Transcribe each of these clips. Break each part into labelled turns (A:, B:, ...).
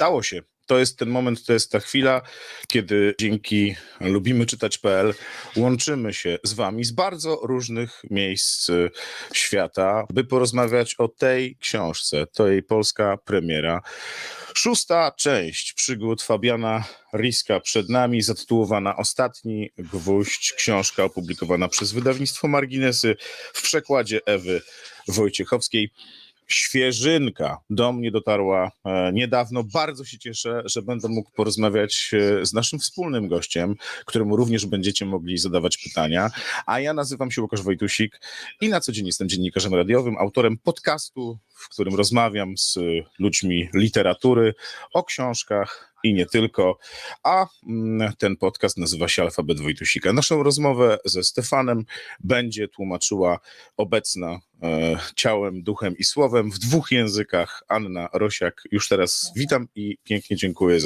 A: Stało się. To jest ten moment, to jest ta chwila, kiedy dzięki lubimyczytać.pl łączymy się z wami z bardzo różnych miejsc świata, by porozmawiać o tej książce. To jej polska premiera. Szósta część przygód Fabiana Riska przed nami, zatytułowana Ostatni, gwóźdź, książka opublikowana przez wydawnictwo Marginesy w przekładzie Ewy Wojciechowskiej. Świeżynka do mnie dotarła niedawno. Bardzo się cieszę, że będę mógł porozmawiać z naszym wspólnym gościem, któremu również będziecie mogli zadawać pytania. A ja nazywam się Łukasz Wojtusik i na co dzień jestem dziennikarzem radiowym, autorem podcastu, w którym rozmawiam z ludźmi literatury o książkach i nie tylko, a ten podcast nazywa się Alfabet Wojtusika. Naszą rozmowę ze Stefanem będzie tłumaczyła obecna ciałem, duchem i słowem w 2 językach Anna Rosiak. Już teraz witam i pięknie dziękuję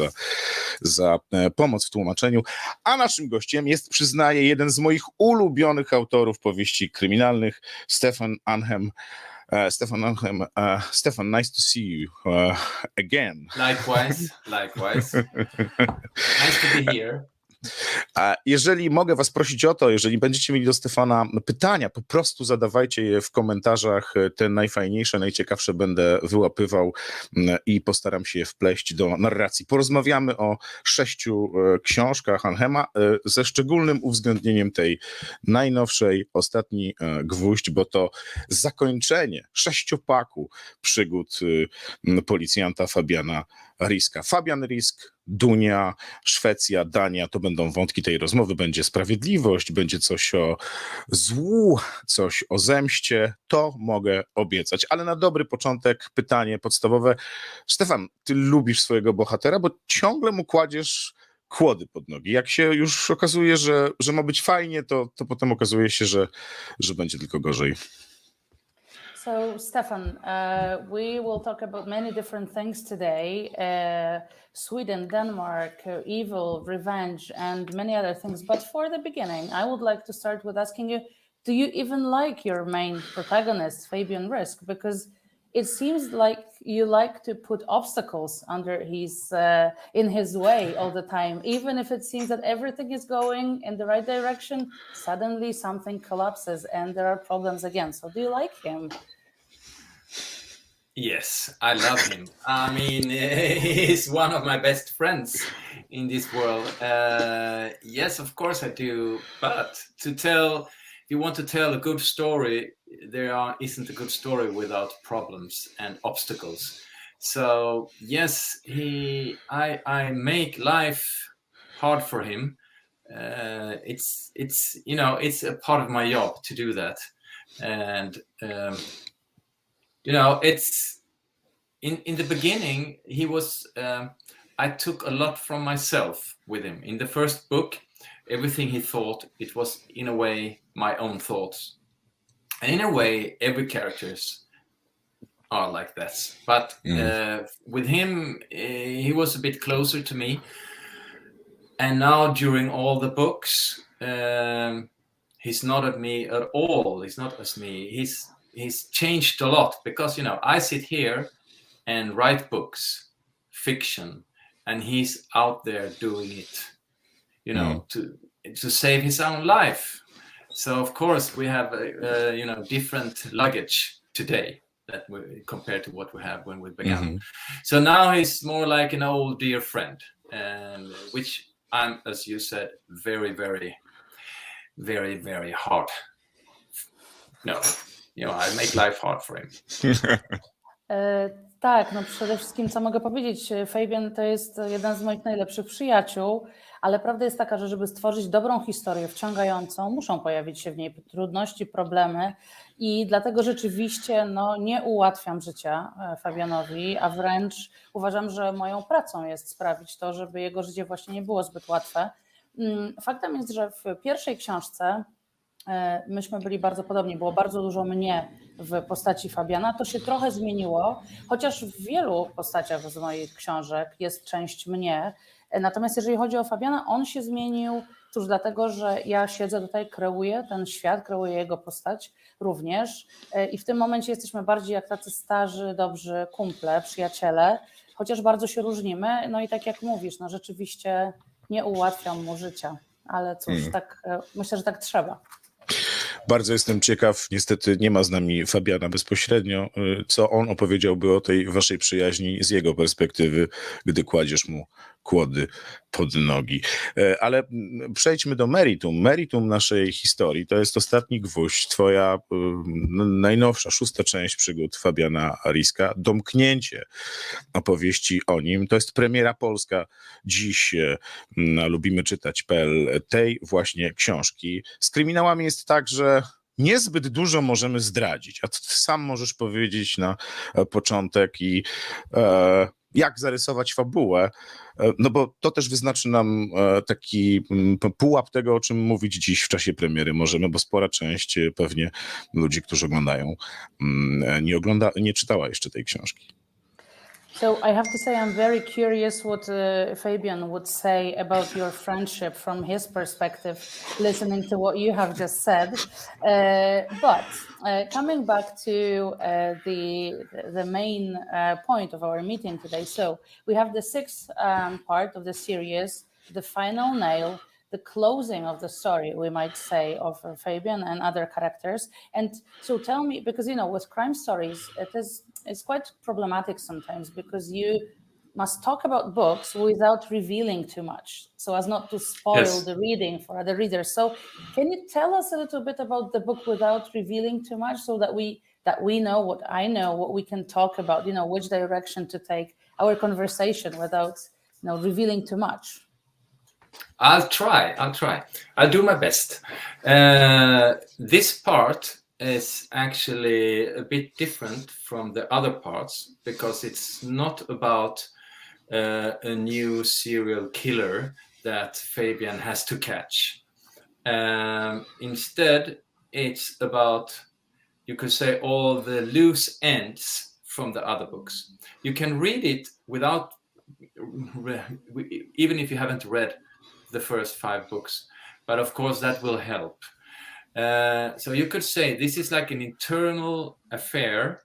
A: za pomoc w tłumaczeniu. A naszym gościem jest, przyznaję, jeden z moich ulubionych autorów powieści kryminalnych, Stefanem Ahnhemem. Stefan, nice to see you again.
B: Likewise. Nice to be here.
A: Jeżeli mogę was prosić o to, jeżeli będziecie mieli do Stefana pytania, po prostu zadawajcie je w komentarzach. Te najfajniejsze, najciekawsze będę wyłapywał i postaram się je wpleść do narracji. Porozmawiamy o 6 książkach Ahnhema ze szczególnym uwzględnieniem tej najnowszej, Ostatni gwóźdź, bo to zakończenie 6-paku przygód policjanta Fabiana Riska. Fabian Risk, Dunia, Szwecja, Dania, to będą wątki tej rozmowy. Będzie sprawiedliwość, będzie coś o złu, coś o zemście. To mogę obiecać. Ale na dobry początek pytanie podstawowe. Stefan, ty lubisz swojego bohatera, bo ciągle mu kładziesz kłody pod nogi. Jak się już okazuje, że ma być fajnie, to potem okazuje się, że będzie tylko gorzej.
C: So, Stefan, we will talk about many different things today. Sweden, Denmark, evil, revenge, and many other things. But for the beginning, I would like to start with asking you, do you even like your main protagonist, Fabian Risk? Because it seems like you like to put obstacles in his way all the time. Even if it seems that everything is going in the right direction, suddenly something collapses and there are problems again. So do you like him?
B: Yes, I love him. I mean, he's one of my best friends in this world. Yes, of course I do. But if you want to tell a good story, isn't a good story without problems and obstacles. So yes, I make life hard for him. It's a part of my job to do that, and it's in the beginning he was. I took a lot from myself with him. In the first book, everything he thought, it was in a way my own thoughts. And in a way, every characters are like that. But with him, he was a bit closer to me. And now during all the books, he's not at me at all. He's not as me. He's changed a lot because, I sit here and write books, fiction, and he's out there doing it, to save his own life. So of course we have different luggage today compared to what we have when we began. Mm-hmm. So now he's more like an old dear friend, and which I'm, as you said, very, very, very, very hard. I make life hard for him.
C: Tak, przede wszystkim co mogę powiedzieć, Fabian to jest jeden z moich najlepszych przyjaciół, ale prawda jest taka, że żeby stworzyć dobrą historię, wciągającą, muszą pojawić się w niej trudności, problemy i dlatego rzeczywiście nie ułatwiam życia Fabianowi, a wręcz uważam, że moją pracą jest sprawić to, żeby jego życie właśnie nie było zbyt łatwe. Faktem jest, że w pierwszej książce myśmy byli bardzo podobni, było bardzo dużo mnie w postaci Fabiana, to się trochę zmieniło, chociaż w wielu postaciach z moich książek jest część mnie, natomiast jeżeli chodzi o Fabiana, on się zmienił Cóż, dlatego, że ja siedzę tutaj, kreuję ten świat, kreuję jego postać również i w tym momencie jesteśmy bardziej jak tacy starzy, dobrzy kumple, przyjaciele, chociaż bardzo się różnimy. No i tak jak mówisz, no rzeczywiście nie ułatwiam mu życia, ale cóż, tak, myślę, że tak trzeba.
A: Bardzo jestem ciekaw, niestety nie ma z nami Fabiana bezpośrednio, co on opowiedziałby o tej waszej przyjaźni z jego perspektywy, gdy kładziesz mu kłody pod nogi. Ale przejdźmy do meritum. Meritum naszej historii to jest Ostatni gwóźdź, twoja najnowsza, szósta część przygód Fabiana Riska, domknięcie opowieści o nim. To jest premiera polska dziś na lubimeczytać.pl tej właśnie książki. Z kryminałami jest tak, że niezbyt dużo możemy zdradzić, a ty sam możesz powiedzieć na początek i jak zarysować fabułę, no bo to też wyznaczy nam taki pułap tego, o czym mówić dziś w czasie premiery możemy, bo spora część pewnie ludzi, którzy oglądają, nie czytała jeszcze tej książki.
C: So I have to say I'm very curious what Fabian would say about your friendship from his perspective, listening to what you have just said. But coming back to the main point of our meeting today. So we have the sixth part of the series, the final nail, the closing of the story, we might say, of Fabian and other characters. And so tell me, because, you know, with crime stories, it's quite problematic sometimes because you must talk about books without revealing too much so as not to spoil the reading for other readers. So can you tell us a little bit about the book without revealing too much so that we know what I know, what we can talk about, you know, which direction to take our conversation without, you know, revealing too much?
B: I'll try. I'll do my best. This part is actually a bit different from the other parts because it's not about a new serial killer that Fabian has to catch. Instead, it's about, you could say, all the loose ends from the other books. You can read it without, even if you haven't read the first 5 books, but of course that will help. So you could say this is like an internal affair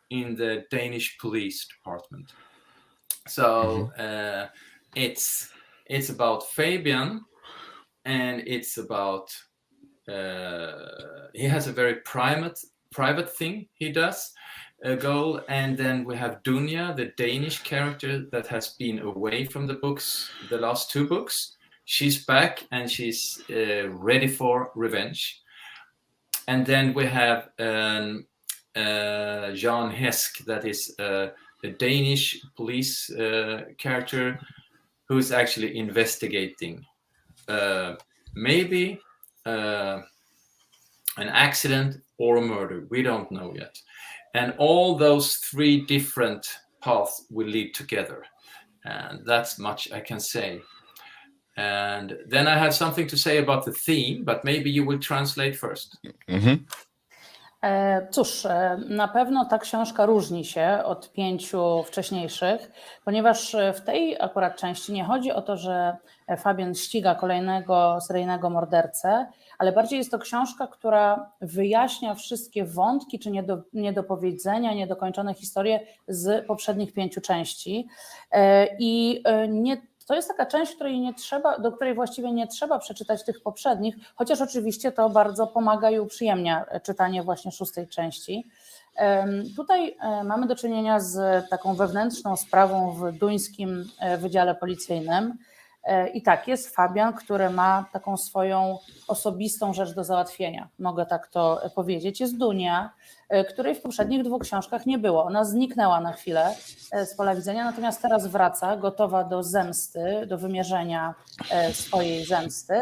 B: in the Danish police department. So it's about Fabian, and it's about he has a very private thing he does, a goal, and then we have Dunja, the Danish character that has been away from the books, the last 2 books. She's back and she's ready for revenge. And then we have Jan Hesk, that is a Danish police character who's actually investigating maybe an accident or a murder. We don't know yet. And all those 3 different paths will lead together. And that's much I can say. And then I have something to say about the theme, but maybe you will translate first.
C: Cóż, na pewno ta książka różni się od 5 wcześniejszych, ponieważ w tej akurat części nie chodzi o to, że Fabian ściga kolejnego seryjnego mordercę, ale bardziej jest to książka, która wyjaśnia wszystkie wątki czy niedopowiedzenia, niedokończone historie z poprzednich 5 części. I to jest taka część, do której właściwie nie trzeba przeczytać tych poprzednich, chociaż oczywiście to bardzo pomaga i uprzyjemnia czytanie właśnie 6. części. Tutaj mamy do czynienia z taką wewnętrzną sprawą w duńskim wydziale policyjnym. I tak, jest Fabian, który ma taką swoją osobistą rzecz do załatwienia, mogę tak to powiedzieć. Jest Dunia, której w poprzednich 2 książkach nie było. Ona zniknęła na chwilę z pola widzenia, natomiast teraz wraca, gotowa do zemsty, do wymierzenia swojej zemsty.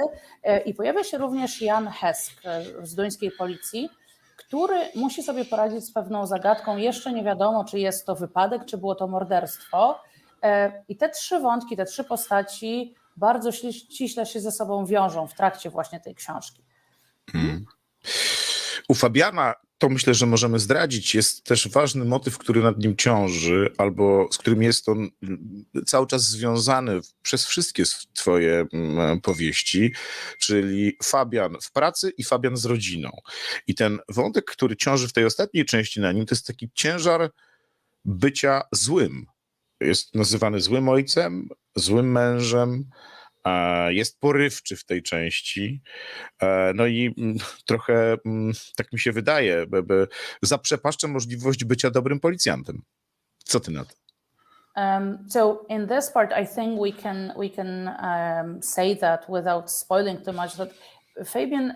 C: I pojawia się również Jan Hesk z duńskiej policji, który musi sobie poradzić z pewną zagadką. Jeszcze nie wiadomo, czy jest to wypadek, czy było to morderstwo. I te 3 wątki, te 3 postaci bardzo ściśle się ze sobą wiążą w trakcie właśnie tej książki.
A: U Fabiana to myślę, że możemy zdradzić. Jest też ważny motyw, który nad nim ciąży, albo z którym jest on cały czas związany przez wszystkie twoje powieści, czyli Fabian w pracy i Fabian z rodziną. I ten wątek, który ciąży w tej ostatniej części na nim, to jest taki ciężar bycia złym. Jest nazywany złym ojcem, złym mężem, jest porywczy w tej części. No i trochę, tak mi się wydaje, zaprzepaszcza możliwość bycia dobrym policjantem. Co ty na to?
C: So in this part, I think we can say that without spoiling too much, that Fabian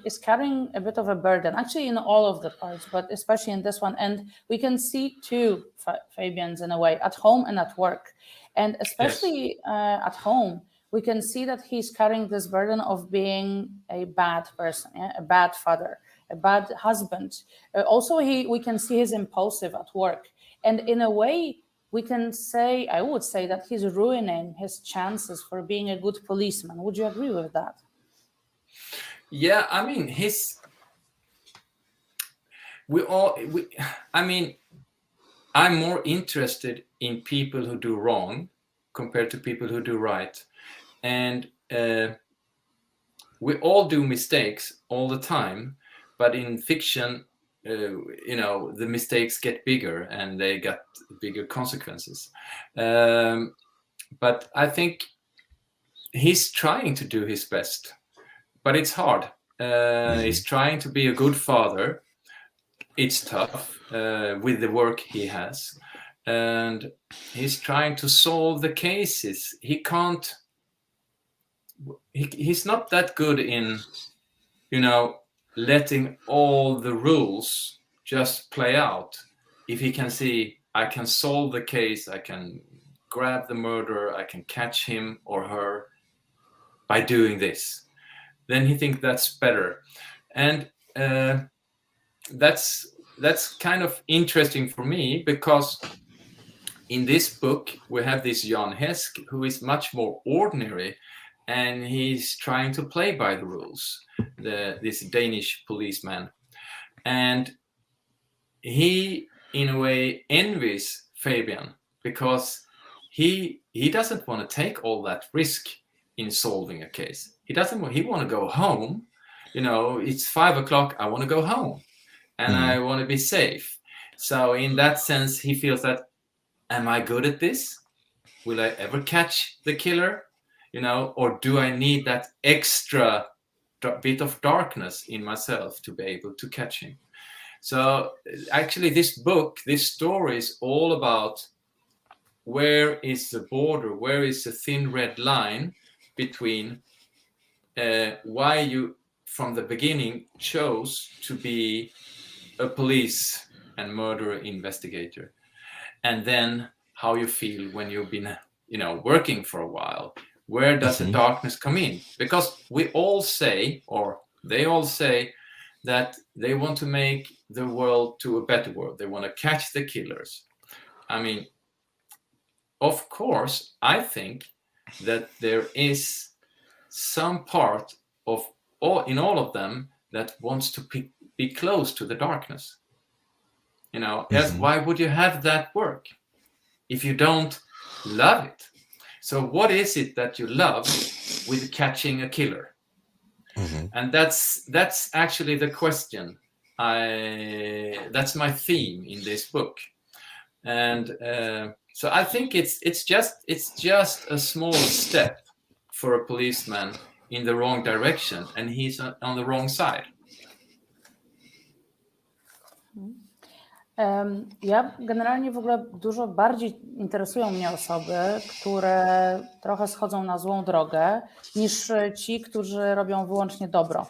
C: is carrying a bit of a burden, actually in all of the parts, but especially in this one. And we can see two Fabians in a way, at home and at work. And especially at home, we can see that he's carrying this burden of being a bad person, a bad father, a bad husband. Also, we can see he's impulsive at work. And in a way, we can say, I would say that he's ruining his chances for being a good policeman. Would you agree with that?
B: Yeah, I mean, I'm more interested in people who do wrong compared to people who do right. And we all do mistakes all the time, but in fiction, the mistakes get bigger and they got bigger consequences. But I think he's trying to do his best, but it's hard. He's trying to be a good father. It's tough with the work he has. And he's trying to solve the cases. He's not that good in, letting all the rules just play out. If he can see, I can solve the case, I can grab the murderer, I can catch him or her by doing this, then he thinks that's better. And that's kind of interesting for me, because in this book we have this Jan Hesk who is much more ordinary, and he's trying to play by the rules, this Danish policeman. And he, in a way, envies Fabian, because he doesn't want to take all that risk in solving a case. He want to go home. It's 5 o'clock, I want to go home, and I want to be safe. So in that sense, he feels that, am I good at this? Will I ever catch the killer? Or do I need that extra bit of darkness in myself to be able to catch him? So actually this story is all about where is the border, where is the thin red line between why you from the beginning chose to be a police and murder investigator, and then how you feel when you've been working for a while. Where does the darkness come in? Because we all say, or they all say, that they want to make the world to a better world. They want to catch the killers. I mean, of course, I think that there is some part in all of them that wants to be close to the darkness. Else why would you have that work if you don't love it? So what is it that you love with catching a killer? And that's actually the question. That's my theme in this book. And so I think it's just a small step for a policeman in the wrong direction, and he's on the wrong side.
C: Ja generalnie w ogóle dużo bardziej interesują mnie osoby, które trochę schodzą na złą drogę, niż ci, którzy robią wyłącznie dobro.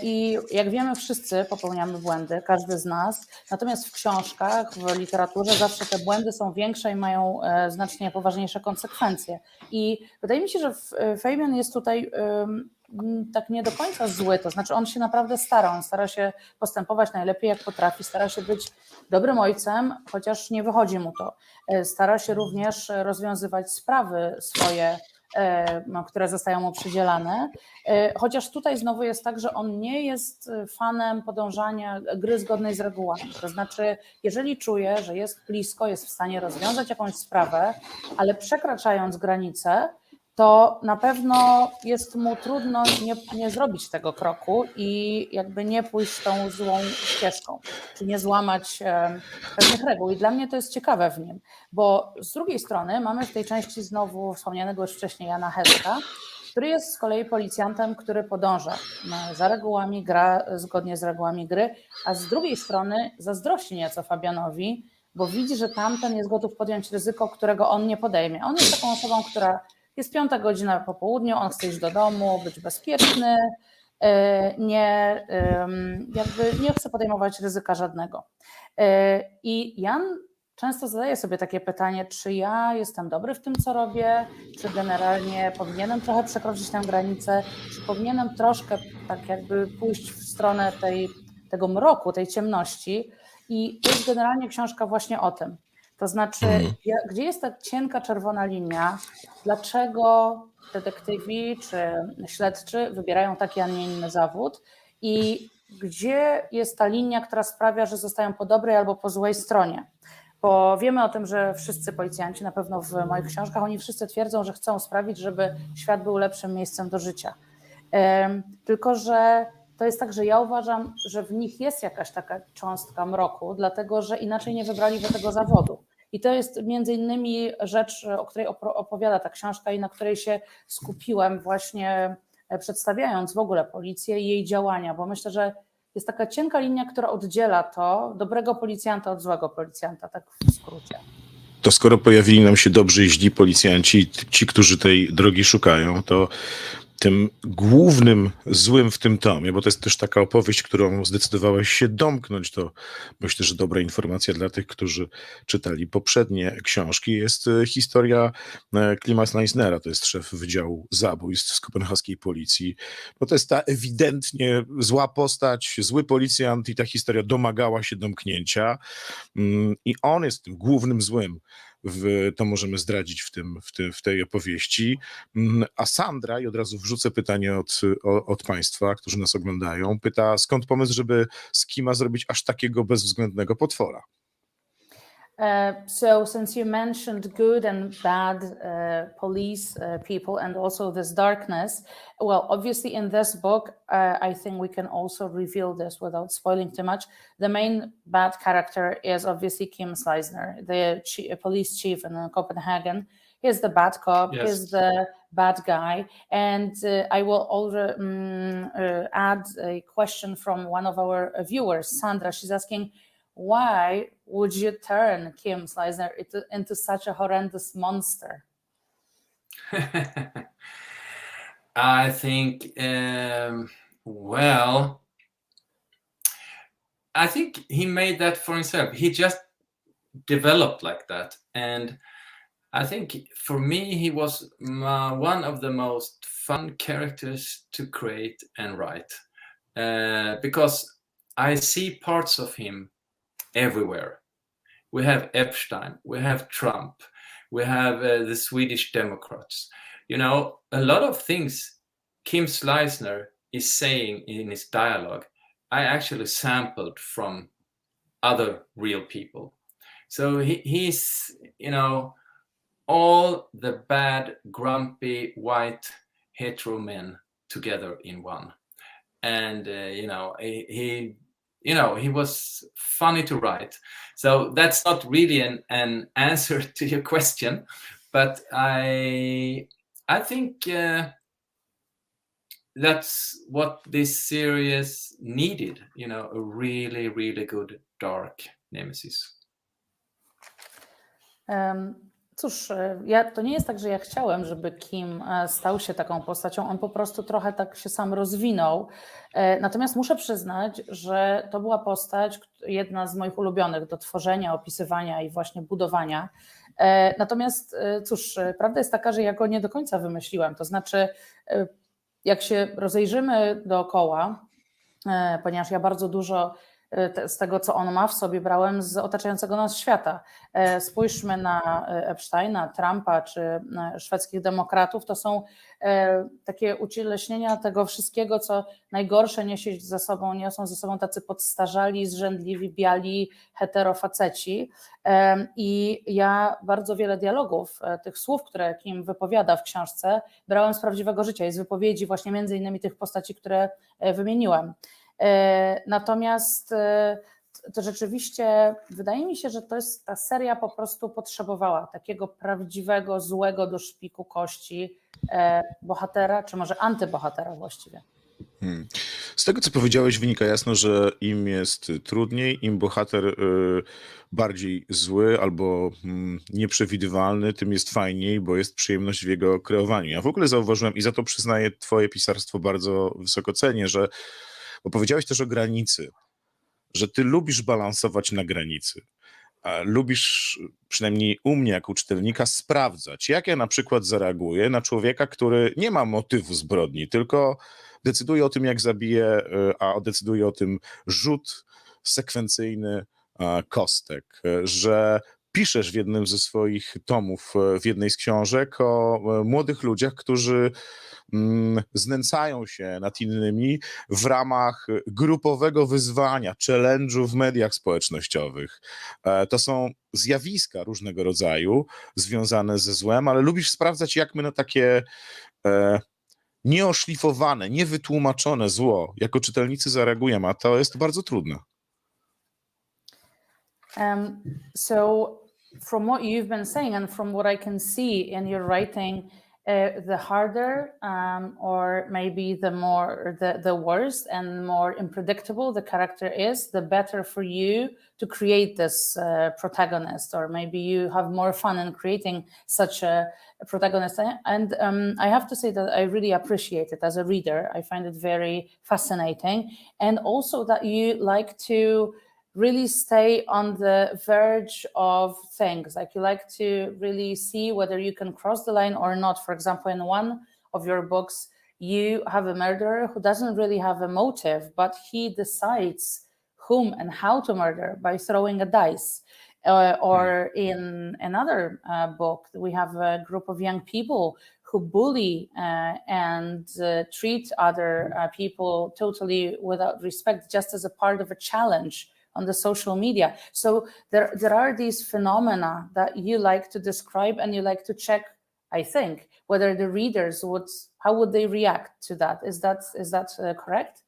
C: I jak wiemy, wszyscy popełniamy błędy, każdy z nas, natomiast w książkach, w literaturze zawsze te błędy są większe i mają znacznie poważniejsze konsekwencje. I wydaje mi się, że Fabian jest tutaj tak nie do końca zły, to znaczy on się naprawdę stara, on stara się postępować najlepiej jak potrafi, stara się być dobrym ojcem, chociaż nie wychodzi mu to. Stara się również rozwiązywać sprawy swoje które zostają mu przydzielane. Chociaż tutaj znowu jest tak, że on nie jest fanem podążania gry zgodnej z regułami. To znaczy, jeżeli czuje, że jest blisko, jest w stanie rozwiązać jakąś sprawę, ale przekraczając granicę, to na pewno jest mu trudno nie zrobić tego kroku i jakby nie pójść tą złą ścieżką, czy nie złamać pewnych reguł. I dla mnie to jest ciekawe w nim, bo z drugiej strony mamy w tej części znowu wspomnianego już wcześniej Jana Heska, który jest z kolei policjantem, który podąża za regułami, gra zgodnie z regułami gry, a z drugiej strony zazdrości nieco Fabianowi, bo widzi, że tamten jest gotów podjąć ryzyko, którego on nie podejmie. On jest taką osobą, która jest 5 godzina po południu, on chce iść do domu, być bezpieczny, nie chce podejmować ryzyka żadnego. I Jan często zadaje sobie takie pytanie, czy ja jestem dobry w tym, co robię, czy generalnie powinienem trochę przekroczyć tę granicę, czy powinienem troszkę tak jakby pójść w stronę tego mroku, tej ciemności. I to jest generalnie książka właśnie o tym. To znaczy, gdzie jest ta cienka czerwona linia, dlaczego detektywi czy śledczy wybierają taki, a nie inny zawód i gdzie jest ta linia, która sprawia, że zostają po dobrej albo po złej stronie. Bo wiemy o tym, że wszyscy policjanci, na pewno w moich książkach, oni wszyscy twierdzą, że chcą sprawić, żeby świat był lepszym miejscem do życia. Tylko że to jest tak, że ja uważam, że w nich jest jakaś taka cząstka mroku, dlatego że inaczej nie wybrali do tego zawodu. I to jest między innymi rzecz, o której opowiada ta książka i na której się skupiłem właśnie przedstawiając w ogóle policję i jej działania, bo myślę, że jest taka cienka linia, która oddziela to dobrego policjanta od złego policjanta, tak w skrócie.
A: To skoro pojawili nam się dobrzy i źli policjanci, ci, którzy tej drogi szukają, to tym głównym złym w tym tomie, bo to jest też taka opowieść, którą zdecydowałeś się domknąć, to myślę, że dobra informacja dla tych, którzy czytali poprzednie książki, jest historia Klima Leisnera, to jest szef Wydziału Zabójstw z kopenhaskiej policji, bo to jest ta ewidentnie zła postać, zły policjant i ta historia domagała się domknięcia i on jest tym głównym złym. To możemy zdradzić w tej opowieści. A Sandra, i od razu wrzucę pytanie od Państwa, którzy nas oglądają, pyta, skąd pomysł, żeby z Kima zrobić aż takiego bezwzględnego potwora?
C: So since you mentioned good and bad police people and also this darkness, well, obviously in this book, I think we can also reveal this without spoiling too much. The main bad character is obviously Kim Sleisner, the police chief in Copenhagen. He's the bad cop,
B: Yes.
C: he's the bad guy. And I will already add a question from one of our viewers, Sandra. She's asking, why would you turn Kim Sleisner into such a horrendous monster?
B: I think, I think he made that for himself. He just developed like that. And I think for me, he was one of the most fun characters to create and write. Because I see parts of him everywhere. We have Epstein, we have Trump, we have the Swedish Democrats. You know, a lot of things Kim Sleisner is saying in his dialogue, I actually sampled from other real people. So he's, you know, all the bad, grumpy, white, hetero men together in one. And, he was funny to write. So that's not really an answer to your question, but I think that's what this series needed, you know, a really, really good dark nemesis.
C: Cóż, to nie jest tak, że ja chciałem, żeby Kim stał się taką postacią, on po prostu trochę tak się sam rozwinął. Natomiast muszę przyznać, że to była postać, jedna z moich ulubionych do tworzenia, opisywania i właśnie budowania. Natomiast cóż, prawda jest taka, że ja go nie do końca wymyśliłem. To znaczy, jak się rozejrzymy dookoła, ponieważ ja bardzo dużo z tego, co on ma w sobie, brałem z otaczającego nas świata. Spójrzmy na Epsteina, Trumpa czy szwedzkich demokratów. To są takie ucieleśnienia tego wszystkiego, co najgorsze niosą ze sobą tacy podstarzali, zrzędliwi, biali, heterofaceci. I ja bardzo wiele dialogów, tych słów, które Kim wypowiada w książce, brałem z prawdziwego życia i z wypowiedzi właśnie między innymi tych postaci, które wymieniłam. Natomiast to rzeczywiście wydaje mi się, że ta seria po prostu potrzebowała takiego prawdziwego, złego do szpiku kości bohatera, czy może antybohatera właściwie.
A: Z tego, co powiedziałeś, wynika jasno, że im jest trudniej, im bohater bardziej zły albo nieprzewidywalny, tym jest fajniej, bo jest przyjemność w jego kreowaniu. Ja w ogóle zauważyłem i za to przyznaję twoje pisarstwo bardzo wysoko cenię, że bo powiedziałeś też o granicy, że ty lubisz balansować na granicy. Lubisz, przynajmniej u mnie jako czytelnika, sprawdzać, jak ja na przykład zareaguję na człowieka, który nie ma motywu zbrodni, tylko decyduje o tym, jak zabije, a decyduje o tym rzut sekwencyjny kostek, że piszesz w jednym ze swoich tomów, w jednej z książek o młodych ludziach, którzy znęcają się nad innymi w ramach grupowego wyzwania, challenge'u w mediach społecznościowych. To są zjawiska różnego rodzaju związane ze złem, ale lubisz sprawdzać, jak my na takie nieoszlifowane, niewytłumaczone zło jako czytelnicy zareagujemy, a to jest bardzo trudne.
C: So from what you've been saying and from what I can see in your writing, the harder or maybe the worse and more unpredictable the character is, the better for you to create this protagonist, or maybe you have more fun in creating such a protagonist. And I have to say that I really appreciate it as a reader. I find it very fascinating, and also that you like to really stay on the verge of things. Like you like to really see whether you can cross the line or not. For example, in one of your books, you have a murderer who doesn't really have a motive, but he decides whom and how to murder by throwing a dice. Or in another book, we have a group of young people who bully and treat other people totally without respect, just as a part of a challenge on the social media. So there are these phenomena that you like to describe, and you like to check, I think, whether the readers how would they react to that? Is that correct?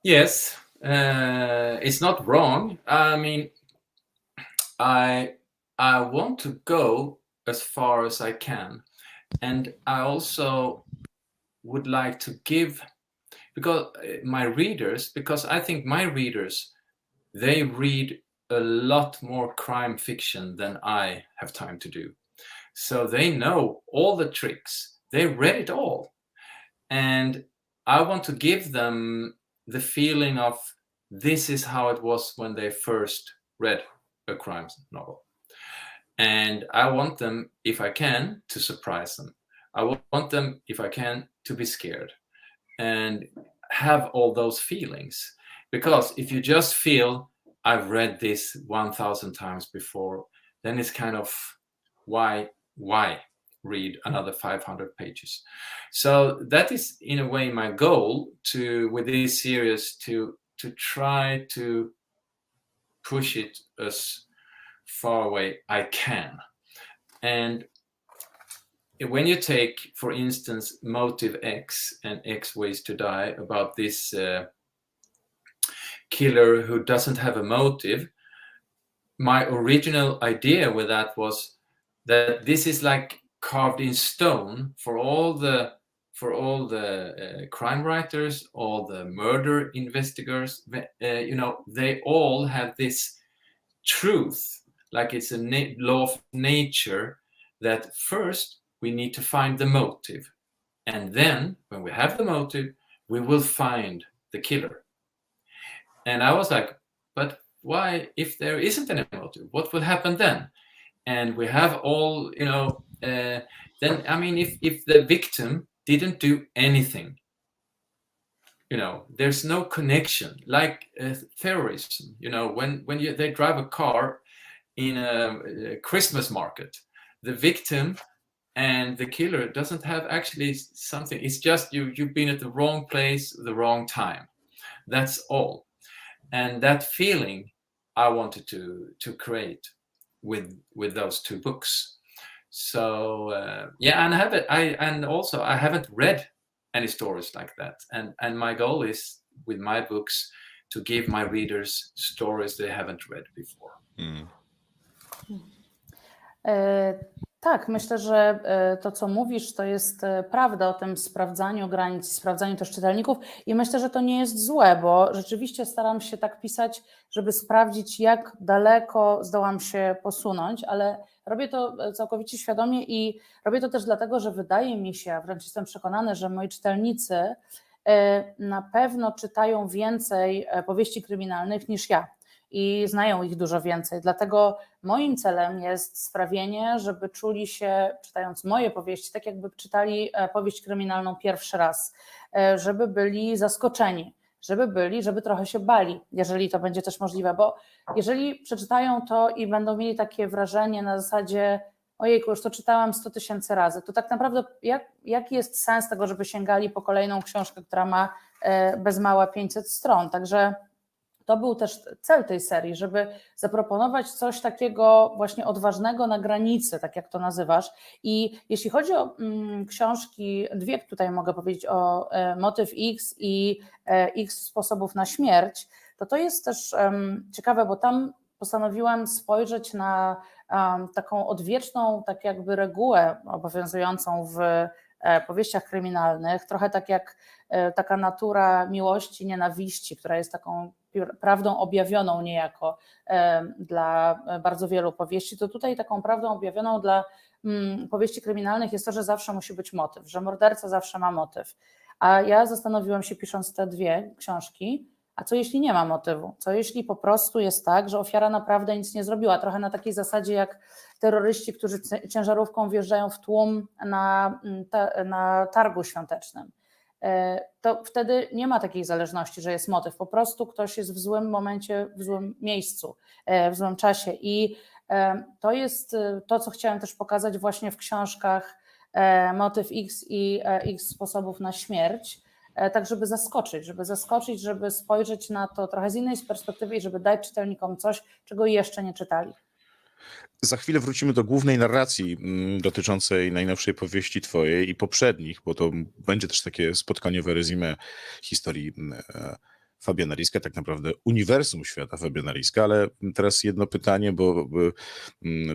B: Yes, it's not wrong. I mean, I want to go as far as I can, and I also would like to give, because I think my readers, they read a lot more crime fiction than I have time to do. So they know all the tricks. They read it all. And I want to give them the feeling of this is how it was when they first read a crime novel. And I want them, if I can, to surprise them. I want them, if I can, to be scared and have all those feelings. Because if you just feel, I've read this 1,000 times before, then it's kind of, why read another 500 pages? So that is, in a way, my goal with this series, to try to push it as far away I can. And when you take, for instance, Motive X and X Ways to Die, about this killer who doesn't have a motive, my original idea with that was that this is like carved in stone for all the crime writers, all the murder investigators. They all have this truth, like it's a law of nature, that first we need to find the motive, and then when we have the motive, we will find the killer. And I was like, but why, if there isn't any motive, what will happen then? And we have all, then, I mean, if the victim didn't do anything, there's no connection, like terrorism. When they drive a car in a Christmas market, the victim and the killer doesn't have actually something. It's just you've been at the wrong place, the wrong time. That's all. And that feeling I wanted to create with those two books. So and I haven't read any stories like that. And my goal is with my books to give my readers stories they haven't read before.
C: Tak, myślę, że to, co mówisz, to jest prawda o tym sprawdzaniu granic, sprawdzaniu też czytelników i myślę, że to nie jest złe, bo rzeczywiście staram się tak pisać, żeby sprawdzić, jak daleko zdołam się posunąć, ale robię to całkowicie świadomie i robię to też dlatego, że wydaje mi się, a wręcz jestem przekonany, że moi czytelnicy na pewno czytają więcej powieści kryminalnych niż ja. I znają ich dużo więcej. Dlatego moim celem jest sprawienie, żeby czuli się, czytając moje powieści, tak jakby czytali powieść kryminalną pierwszy raz, żeby byli zaskoczeni, żeby trochę się bali, jeżeli to będzie też możliwe, bo jeżeli przeczytają to i będą mieli takie wrażenie na zasadzie ojejku, już to czytałam 100 000 razy, to tak naprawdę jaki jest sens tego, żeby sięgali po kolejną książkę, która ma bez mała 500 stron, także to był też cel tej serii, żeby zaproponować coś takiego właśnie odważnego na granicy, tak jak to nazywasz. I jeśli chodzi o książki, dwie tutaj mogę powiedzieć o Motyw X i X sposobów na śmierć, to jest też ciekawe, bo tam postanowiłam spojrzeć na taką odwieczną, tak jakby regułę obowiązującą w powieściach kryminalnych, trochę tak jak taka natura miłości, nienawiści, która jest taką prawdą objawioną niejako dla bardzo wielu powieści, to tutaj taką prawdą objawioną dla powieści kryminalnych jest to, że zawsze musi być motyw, że morderca zawsze ma motyw. A ja zastanowiłam się, pisząc te dwie książki, a co jeśli nie ma motywu? Co jeśli po prostu jest tak, że ofiara naprawdę nic nie zrobiła? Trochę na takiej zasadzie jak terroryści, którzy ciężarówką wjeżdżają w tłum na targu świątecznym. To wtedy nie ma takiej zależności, że jest motyw. Po prostu ktoś jest w złym momencie, w złym miejscu, w złym czasie. I to jest to, co chciałam też pokazać właśnie w książkach Motyw X i X sposobów na śmierć, tak żeby zaskoczyć, żeby spojrzeć na to trochę z innej perspektywy i żeby dać czytelnikom coś, czego jeszcze nie czytali.
A: Za chwilę wrócimy do głównej narracji dotyczącej najnowszej powieści twojej i poprzednich, bo to będzie też takie spotkaniowe rezumé historii Fabiana Riska, tak naprawdę uniwersum świata Fabiana Riska, ale teraz jedno pytanie, bo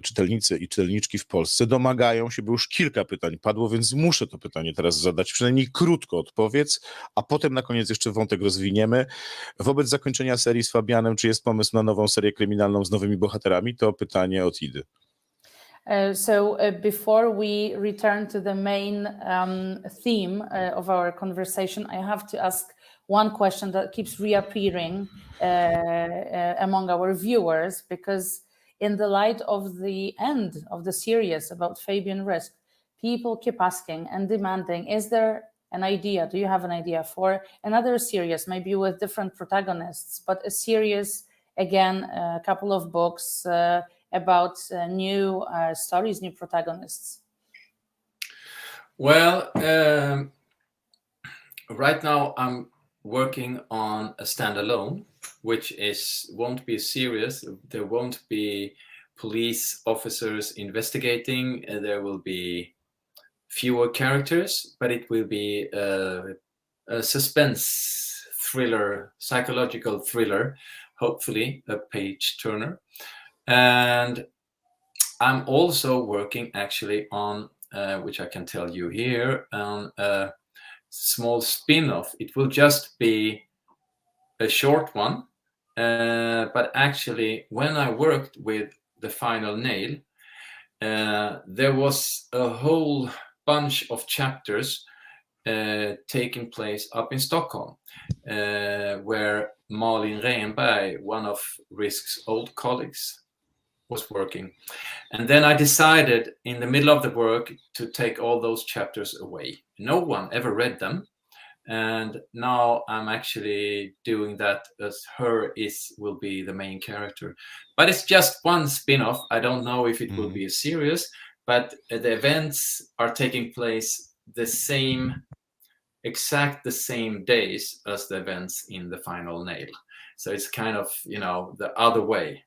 A: czytelnicy i czytelniczki w Polsce domagają się, bo już kilka pytań padło, więc muszę to pytanie teraz zadać, przynajmniej krótko odpowiedz, a potem na koniec jeszcze wątek rozwiniemy. Wobec zakończenia serii z Fabianem, czy jest pomysł na nową serię kryminalną z nowymi bohaterami? To pytanie od Idy.
C: So before we return to the main theme of our conversation, I have to ask one question that keeps reappearing among our viewers, because in the light of the end of the series about Fabian Risk, people keep asking and demanding, is there an idea, do you have an idea for another series, maybe with different protagonists, but a series, again, a couple of books about new stories, new protagonists?
B: Well, right now I'm working on a standalone, which won't be a series. There won't be police officers investigating. There will be fewer characters, but it will be a suspense thriller, psychological thriller, hopefully a page turner. And I'm also working actually on, which I can tell you here, on a small spin-off. It will just be a short one, but actually when I worked with The Final Nail, there was a whole bunch of chapters taking place up in Stockholm, where Malin Rehnberg, one of Risk's old colleagues, was working. And then I decided in the middle of the work to take all those chapters away. No one ever read them, and now I'm actually doing that as will be the main character. But it's just one spin-off. I don't know if it will be a series, but the events are taking place the same days as the events in the final nail. So it's kind of, the other way,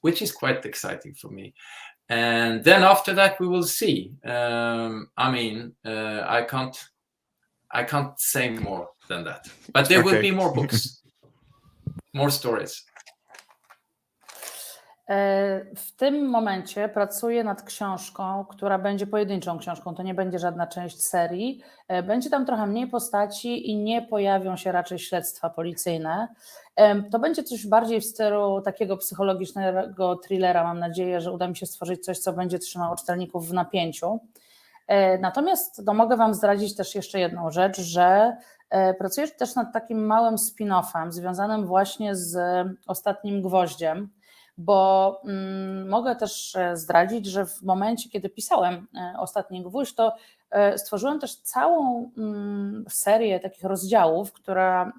B: which is quite exciting for me. And then after that, we will see. I can't say more than that. But there will be more books, more stories.
C: W tym momencie pracuję nad książką, która będzie pojedynczą książką, to nie będzie żadna część serii. Będzie tam trochę mniej postaci i nie pojawią się raczej śledztwa policyjne. To będzie coś bardziej w stylu takiego psychologicznego thrillera. Mam nadzieję, że uda mi się stworzyć coś, co będzie trzymało czytelników w napięciu. Natomiast mogę Wam zdradzić też jeszcze jedną rzecz, że pracuję też nad takim małym spin-offem związanym właśnie z Ostatnim Gwoździem, bo mogę też zdradzić, że w momencie, kiedy pisałem Ostatni Gwóźdź, to stworzyłem też całą serię takich rozdziałów, która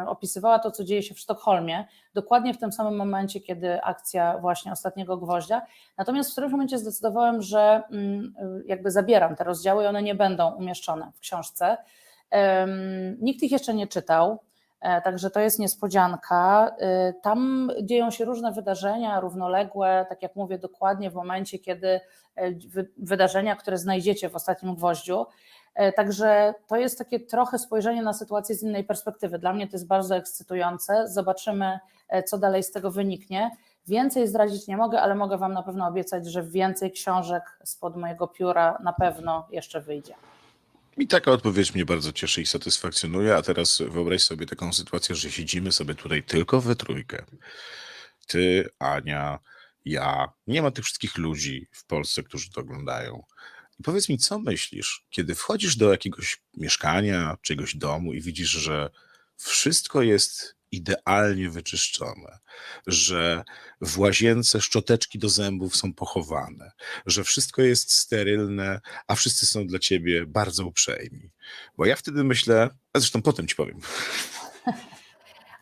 C: opisywała to, co dzieje się w Sztokholmie, dokładnie w tym samym momencie, kiedy akcja właśnie Ostatniego Gwoździa. Natomiast w którymś momencie zdecydowałem, że jakby zabieram te rozdziały i one nie będą umieszczone w książce. Nikt ich jeszcze nie czytał. Także to jest niespodzianka. Tam dzieją się różne wydarzenia równoległe, tak jak mówię, dokładnie w momencie, kiedy wydarzenia, które znajdziecie w Ostatnim Gwoździu. Także to jest takie trochę spojrzenie na sytuację z innej perspektywy. Dla mnie to jest bardzo ekscytujące. Zobaczymy, co dalej z tego wyniknie. Więcej zdradzić nie mogę, ale mogę Wam na pewno obiecać, że więcej książek spod mojego pióra na pewno jeszcze wyjdzie.
A: I taka odpowiedź mnie bardzo cieszy i satysfakcjonuje, a teraz wyobraź sobie taką sytuację, że siedzimy sobie tutaj tylko we trójkę. Ty, Ania, ja, nie ma tych wszystkich ludzi w Polsce, którzy to oglądają. I powiedz mi, co myślisz, kiedy wchodzisz do jakiegoś mieszkania, czegoś domu i widzisz, że wszystko jest idealnie wyczyszczone, że w łazience szczoteczki do zębów są pochowane, że wszystko jest sterylne, a wszyscy są dla ciebie bardzo uprzejmi. Bo ja wtedy myślę, a zresztą potem ci powiem.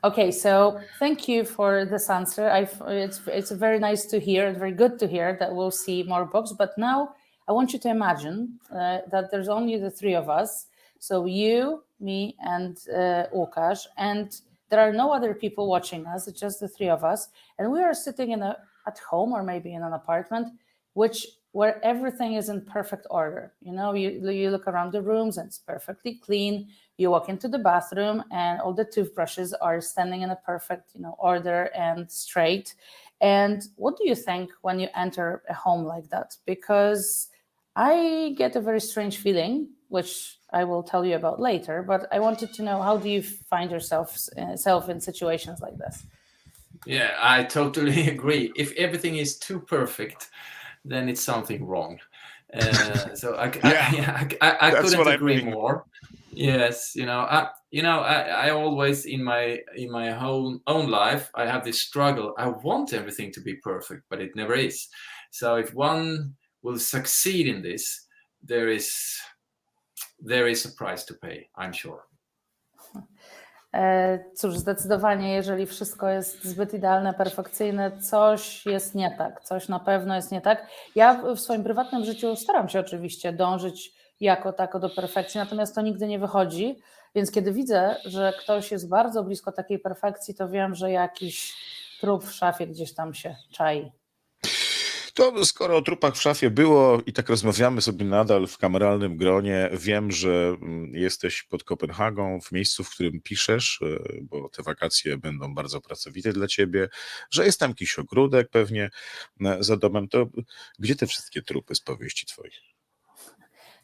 C: Okay, so thank you for this answer. It's very nice to hear, very good to hear that we'll see more books. But now I want you to imagine that there's only the three of us. So you, me, and Łukasz, and there are no other people watching us. It's just the three of us, and we are sitting at home or maybe in an apartment, where everything is in perfect order. You look around the rooms and it's perfectly clean. You walk into the bathroom and all the toothbrushes are standing in a perfect, order and straight. And what do you think when you enter a home like that? Because I get a very strange feeling, which I will tell you about later, but I wanted to know, how do you find yourself in situations like this?
B: Yeah, I totally agree. If everything is too perfect, then it's something wrong. So I couldn't agree more. Yes, I always in my own life I have this struggle. I want everything to be perfect, but it never is. So if one will succeed in this, there is a price to pay, I'm sure.
C: Cóż, zdecydowanie, jeżeli wszystko jest zbyt idealne, perfekcyjne, coś jest nie tak, coś na pewno jest nie tak. Ja w swoim prywatnym życiu staram się oczywiście dążyć jako tako do perfekcji, natomiast to nigdy nie wychodzi, więc kiedy widzę, że ktoś jest bardzo blisko takiej perfekcji, to wiem, że jakiś trup w szafie gdzieś tam się czai.
A: To skoro o trupach w szafie było i tak rozmawiamy sobie nadal w kameralnym gronie, wiem, że jesteś pod Kopenhagą, w miejscu, w którym piszesz, bo te wakacje będą bardzo pracowite dla ciebie, że jest tam jakiś ogródek pewnie za domem. To gdzie te wszystkie trupy z powieści twoich?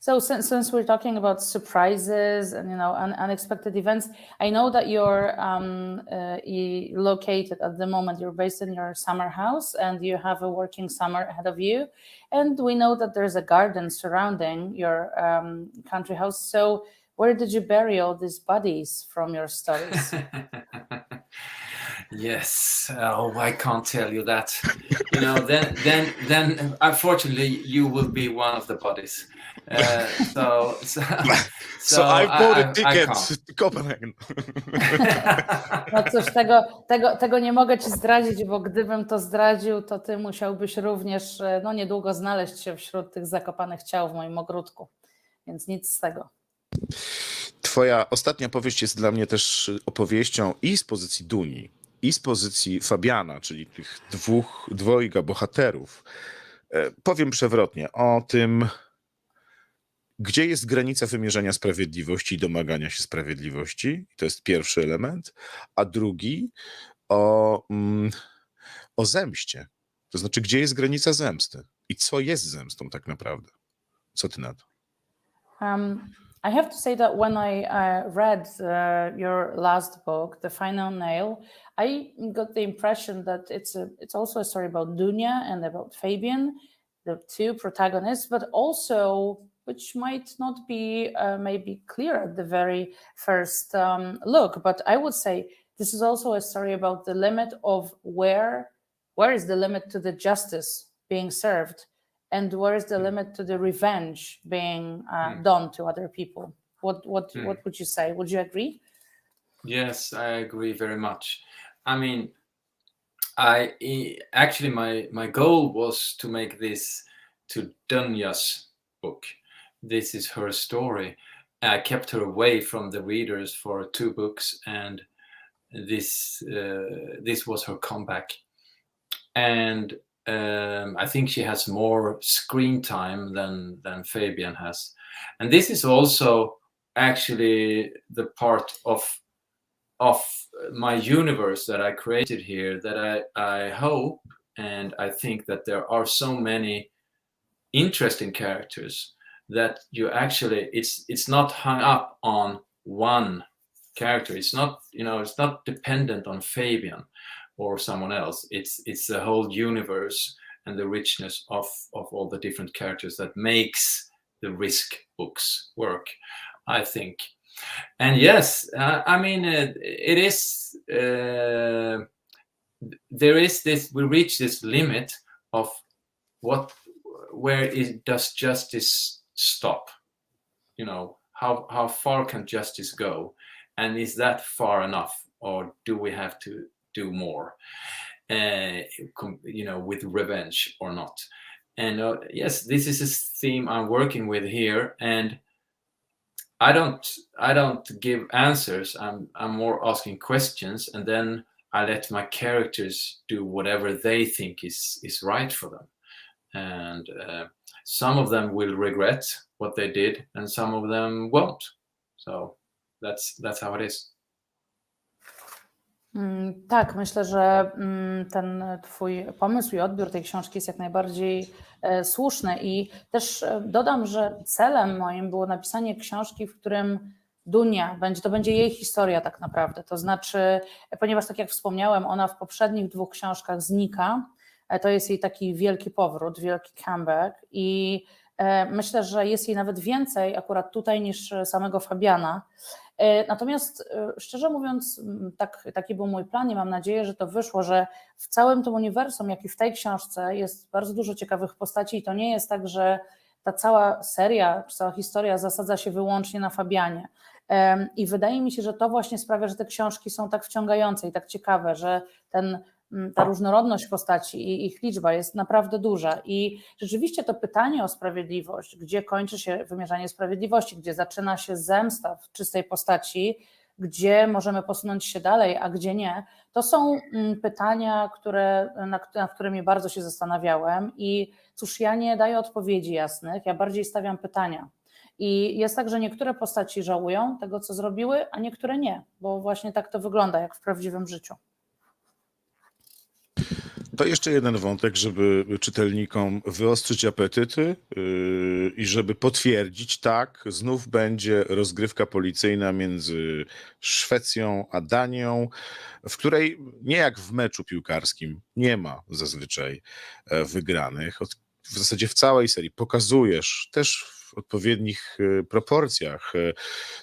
C: So since we're talking about surprises and unexpected events, I know that you're located at the moment. You're based in your summer house and you have a working summer ahead of you. And we know that there's a garden surrounding your country house. So where did you bury all these bodies from your stories?
B: Yes. Oh, I can't tell you that. Then unfortunately you will be one of the bodies.
A: So I've bought a
B: I
A: ticket
B: can't.
A: to Copenhagen.
C: No cóż, tego nie mogę ci zdradzić, bo gdybym to zdradził, to ty musiałbyś również no, niedługo znaleźć się wśród tych zakopanych ciał w moim ogródku. Więc nic z tego.
A: Twoja ostatnia powieść jest dla mnie też opowieścią i z pozycji Duni, i z pozycji Fabiana, czyli tych dwojga bohaterów. Powiem przewrotnie o tym, gdzie jest granica wymierzenia sprawiedliwości i domagania się sprawiedliwości. To jest pierwszy element. A drugi o zemście. To znaczy, gdzie jest granica zemsty i co jest zemstą tak naprawdę. Co ty na to?
C: I have to say that when I read your last book, The Final Nail, I got the impression that it's also a story about Dunia and about Fabian, the two protagonists, but also, which might not be maybe clear at the very first look, but I would say this is also a story about the limit of where is the limit to the justice being served, and where is the limit to the revenge being done to other people? What would you say? Would you agree?
B: Yes, I agree very much. I mean, actually my goal was to make this to Dunya's book. This is her story. I kept her away from the readers for 2 books, and this was her comeback. And I think she has more screen time than Fabian has. And this is also actually the part of my universe that I created here, that I hope and I think that there are so many interesting characters that you actually, it's not hung up on one character. It's not, it's not dependent on Fabian or someone else. It's the whole universe and the richness of all the different characters that makes the Risk books work, I think. And yes, I mean, it is, there is this, we reach this limit of where does justice stop? How far can justice go? And is that far enough, or do we have to do more, with revenge or not? And yes, this is a theme I'm working with here, and I don't give answers. I'm more asking questions, and then I let my characters do whatever they think is right for them. And some of them will regret what they did, and some of them won't. So that's how it is.
C: Tak, myślę, że ten twój pomysł i odbiór tej książki jest jak najbardziej słuszny i też dodam, że celem moim było napisanie książki, w którym Dunia, to będzie jej historia tak naprawdę, to znaczy, ponieważ tak jak wspomniałem, ona w poprzednich 2 książkach znika, to jest jej taki wielki powrót, wielki comeback i myślę, że jest jej nawet więcej akurat tutaj niż samego Fabiana. Natomiast szczerze mówiąc, taki był mój plan i mam nadzieję, że to wyszło, że w całym tym uniwersum, jak i w tej książce jest bardzo dużo ciekawych postaci i to nie jest tak, że ta cała seria, cała historia zasadza się wyłącznie na Fabianie. I wydaje mi się, że to właśnie sprawia, że te książki są tak wciągające i tak ciekawe, że ta różnorodność postaci i ich liczba jest naprawdę duża i rzeczywiście to pytanie o sprawiedliwość, gdzie kończy się wymierzanie sprawiedliwości, gdzie zaczyna się zemsta w czystej postaci, gdzie możemy posunąć się dalej, a gdzie nie, to są pytania, nad którymi bardzo się zastanawiałem i cóż, ja nie daję odpowiedzi jasnych, ja bardziej stawiam pytania. I jest tak, że niektóre postaci żałują tego, co zrobiły, a niektóre nie, bo właśnie tak to wygląda, jak w prawdziwym życiu.
A: To jeszcze jeden wątek, żeby czytelnikom wyostrzyć apetyty i żeby potwierdzić, tak, znów będzie rozgrywka policyjna między Szwecją a Danią, w której nie jak w meczu piłkarskim nie ma zazwyczaj wygranych. W zasadzie w całej serii pokazujesz też w odpowiednich proporcjach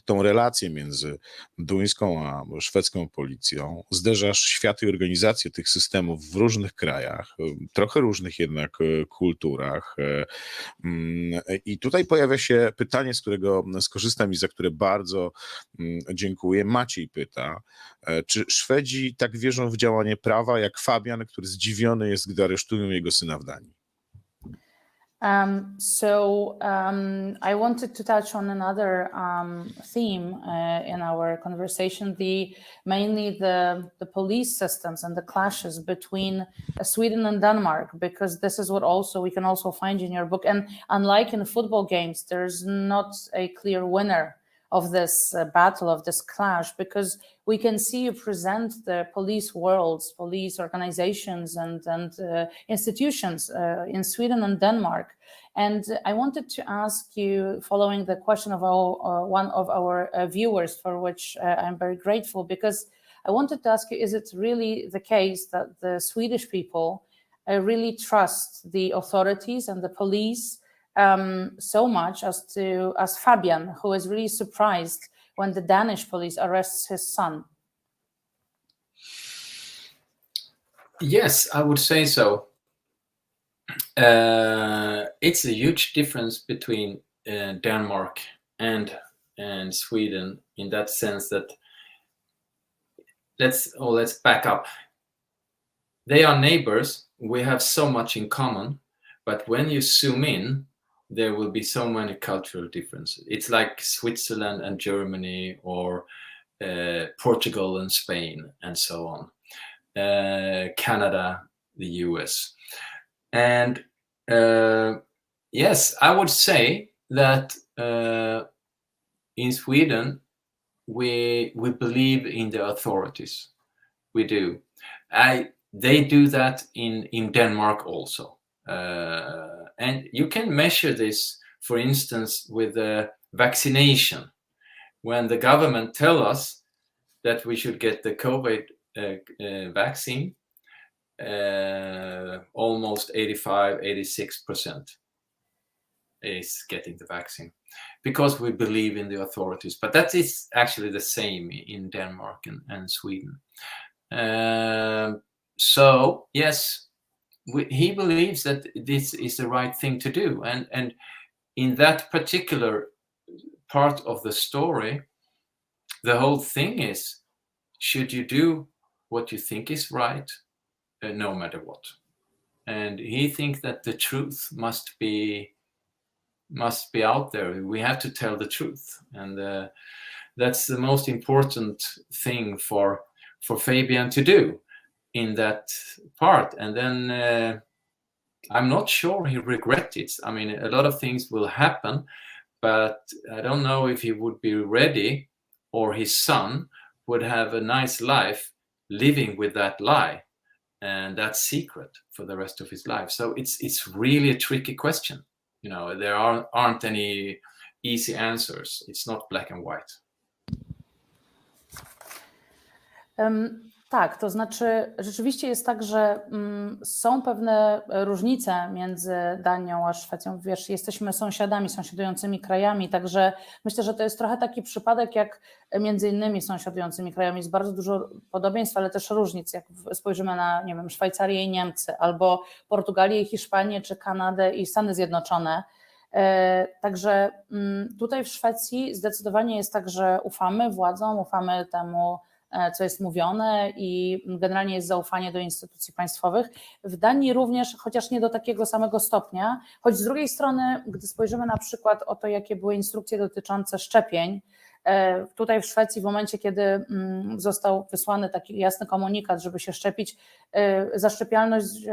A: tą relację między duńską a szwedzką policją, zderzasz światy i organizacje tych systemów w różnych krajach, trochę różnych jednak kulturach. I tutaj pojawia się pytanie, z którego skorzystam i za które bardzo dziękuję. Maciej pyta, czy Szwedzi tak wierzą w działanie prawa, jak Fabian, który zdziwiony jest, gdy aresztują jego syna w Danii?
C: I wanted to touch on another theme in our conversation, mainly the police systems and the clashes between Sweden and Denmark, because this is what also we can also find in your book. And unlike in football games, there's not a clear winner of this battle, of this clash, because we can see you present the police worlds, police organizations and institutions in Sweden and Denmark. And I wanted to ask you, following the question of one of our viewers, for which I'm very grateful, because I wanted to ask you, is it really the case that the Swedish people really trust the authorities and the police so much as Fabian, who is really surprised when the Danish police arrests his son?
B: Yes, I would say so. It's a huge difference between Denmark and Sweden in that sense that let's back up. They are neighbors. We have so much in common, but when you zoom in, there will be so many cultural differences. It's like Switzerland and Germany, or Portugal and Spain, and so on. Canada, the US. And yes, I would say that in Sweden, we believe in the authorities. We do. They do that in Denmark also. And you can measure this, for instance, with vaccination. When the government tell us that we should get the COVID vaccine, almost 85-86% is getting the vaccine, because we believe in the authorities. But that is actually the same in Denmark and Sweden. So yes, he believes that this is the right thing to do, and in that particular part of the story, the whole thing is, should you do what you think is right, no matter what? And he thinks that the truth must be out there. We have to tell the truth, and that's the most important thing for Fabian to do in that part. And then I'm not sure he regrets it. I mean, a lot of things will happen, but I don't know if he would be ready, or his son would have a nice life living with that lie and that secret for the rest of his life. So it's really a tricky question. You know, there aren't any easy answers. It's not black and white.
C: Tak, to znaczy rzeczywiście jest tak, że są pewne różnice między Danią a Szwecją. Wiesz, jesteśmy sąsiadami, sąsiadującymi krajami, także myślę, że to jest trochę taki przypadek jak między innymi sąsiadującymi krajami. Jest bardzo dużo podobieństw, ale też różnic, jak spojrzymy na, nie wiem, Szwajcarię i Niemcy, albo Portugalię i Hiszpanię, czy Kanadę i Stany Zjednoczone. Także tutaj w Szwecji zdecydowanie jest tak, że ufamy władzom, ufamy temu, co jest mówione, i generalnie jest zaufanie do instytucji państwowych. W Danii również, chociaż nie do takiego samego stopnia, choć z drugiej strony, gdy spojrzymy na przykład o to, jakie były instrukcje dotyczące szczepień, tutaj w Szwecji w momencie, kiedy został wysłany taki jasny komunikat, żeby się szczepić, zaszczepialność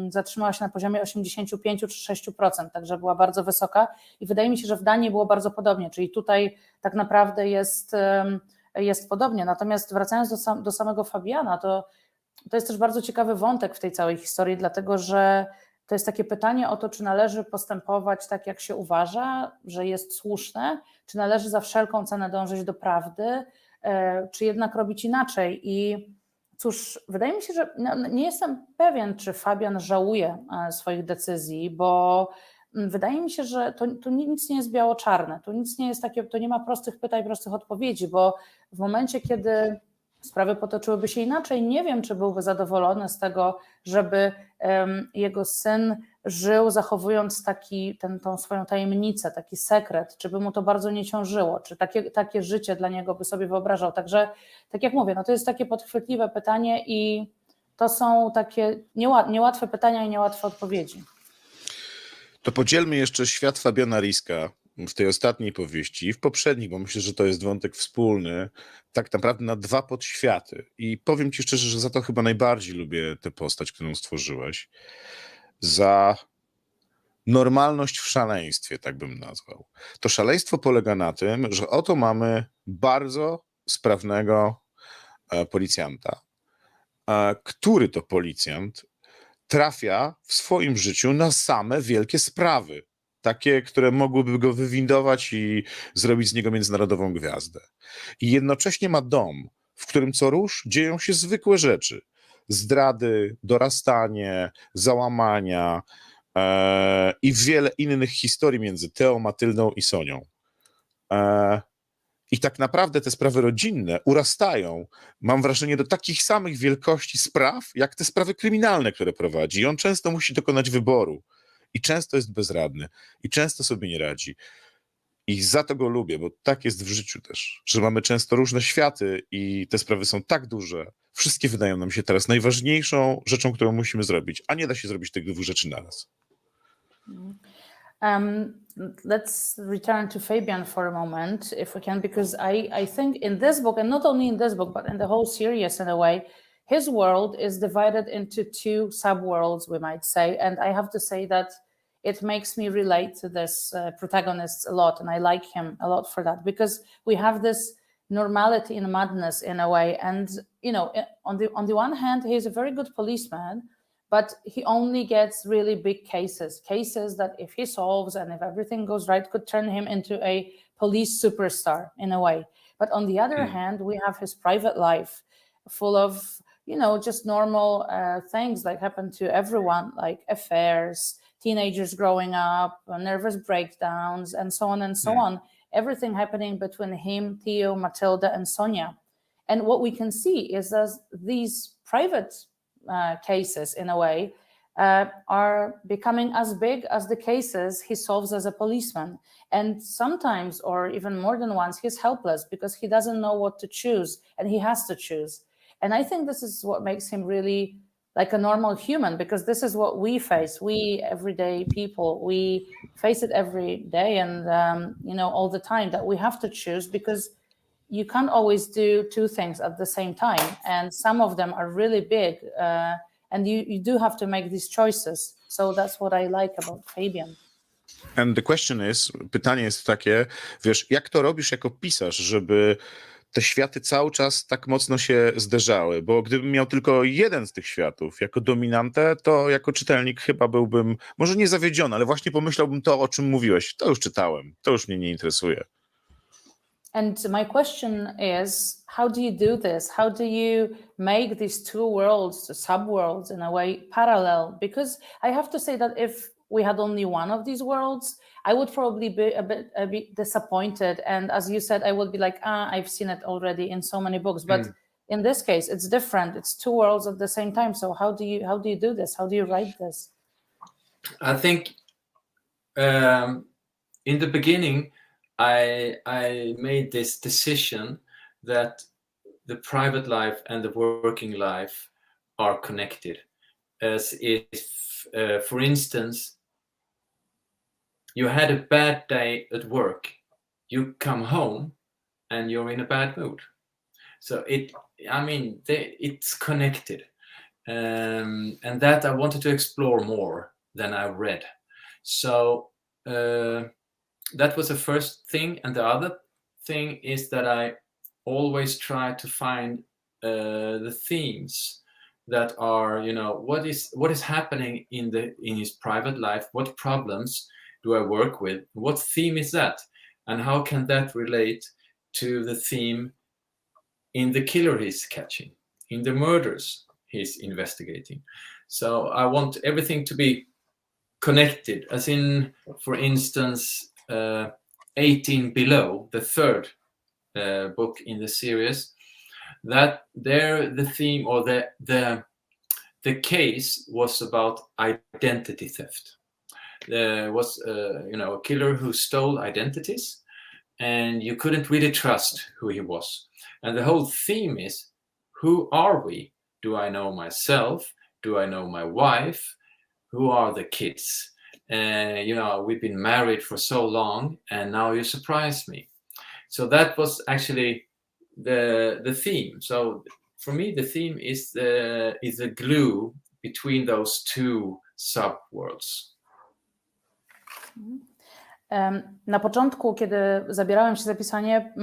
C: zatrzymała się na poziomie 85 czy 6%, także była bardzo wysoka, i wydaje mi się, że w Danii było bardzo podobnie, czyli tutaj tak naprawdę jest podobnie. Natomiast wracając do samego Fabiana, to jest też bardzo ciekawy wątek w tej całej historii, dlatego że to jest takie pytanie o to, czy należy postępować tak, jak się uważa, że jest słuszne, czy należy za wszelką cenę dążyć do prawdy, czy jednak robić inaczej. I cóż, wydaje mi się, że nie jestem pewien, czy Fabian żałuje swoich decyzji, bo wydaje mi się, że tu nic nie jest biało-czarne, tu nic nie jest takie, to nie ma prostych pytań, prostych odpowiedzi, bo w momencie, kiedy sprawy potoczyłyby się inaczej, nie wiem, czy byłby zadowolony z tego, żeby jego syn żył zachowując tą swoją tajemnicę, taki sekret, czy by mu to bardzo nie ciążyło, czy takie życie dla niego by sobie wyobrażał. Także, tak jak mówię, no to jest takie podchwytliwe pytanie i to są takie niełatwe pytania i niełatwe odpowiedzi.
A: To podzielmy jeszcze świat Fabiana Riska w tej ostatniej powieści i w poprzednich, bo myślę, że to jest wątek wspólny, tak naprawdę na dwa podświaty. I powiem ci szczerze, że za to chyba najbardziej lubię tę postać, którą stworzyłeś. Za normalność w szaleństwie, tak bym nazwał. To szaleństwo polega na tym, że oto mamy bardzo sprawnego policjanta, który to policjant trafia w swoim życiu na same wielkie sprawy. Takie, które mogłyby go wywindować i zrobić z niego międzynarodową gwiazdę. I jednocześnie ma dom, w którym co rusz dzieją się zwykłe rzeczy. Zdrady, dorastanie, załamania i wiele innych historii między Teą, Matyldą i Sonią. I tak naprawdę te sprawy rodzinne urastają, mam wrażenie, do takich samych wielkości spraw, jak te sprawy kryminalne, które prowadzi. I on często musi dokonać wyboru. I często jest bezradny. I często sobie nie radzi. I za to go lubię, bo tak jest w życiu też, że mamy często różne światy i te sprawy są tak duże. Wszystkie wydają nam się teraz najważniejszą rzeczą, którą musimy zrobić, a nie da się zrobić tych dwóch rzeczy naraz.
C: Let's return to Fabian for a moment, if we can, because I think in this book, and not only in this book, but in the whole series in a way, his world is divided into two subworlds, we might say, and I have to say that it makes me relate to this protagonist a lot, and I like him a lot for that, because we have this normality in madness in a way, and you know, on the one hand, he is a very good policeman, but he only gets really big cases that if he solves and if everything goes right, could turn him into a police superstar in a way. But on the other hand, we have his private life full of, you know, just normal things that happen to everyone, like affairs, teenagers growing up, nervous breakdowns, and so on and so on. Everything happening between him, Theo, Matilda, and Sonia. And what we can see is that these private cases, in a way, are becoming as big as the cases he solves as a policeman. And sometimes, or even more than once, he's helpless because he doesn't know what to choose, and he has to choose. And I think this is what makes him really like a normal human, because this is what we face. We everyday people, we face it every day and, you know, all the time, that we have to choose, because you can't always do two things at the same time. And some of them are really big, and you do have to make these choices. So that's what I like about Fabian.
A: And the question is, pytanie jest takie, wiesz, jak to robisz jako pisarz, żeby te światy cały czas tak mocno się zderzały? Bo gdybym miał tylko jeden z tych światów jako dominantę, to jako czytelnik chyba byłbym, może nie zawiedziony, ale właśnie pomyślałbym to, o czym mówiłeś. To już czytałem, to już mnie nie interesuje.
C: And my question is, how do you do this? How do you make these two worlds, the subworlds in a way, parallel? Because I have to say that if we had only one of these worlds, I would probably be a bit disappointed. And as you said, I would be like, I've seen it already in so many books. But in this case, it's different. It's two worlds at the same time. So how do you do this? How do you write this?
B: I think in the beginning, I made this decision that the private life and the working life are connected. As if, for instance, you had a bad day at work, you come home and you're in a bad mood. So it's connected. And that I wanted to explore more than I read. So that was the first thing. And the other thing is that I always try to find the themes that are, you know, what is happening in his private life, what problems do I work with, what theme is that, and how can that relate to the theme in the killer he's catching, in the murders he's investigating. So I want everything to be connected, as in, for instance, 18 Below, the third book in the series, that there the theme or the case was about identity theft. There was a killer who stole identities, and you couldn't really trust who he was. And the whole theme is, who are we? Do I know myself? Do I know my wife? Who are the kids? We've been married for so long, and now you surprise me. So that was actually the theme. So for me, the theme is the glue between those two subworlds.
C: Na początku, kiedy zabierałem się za pisanie,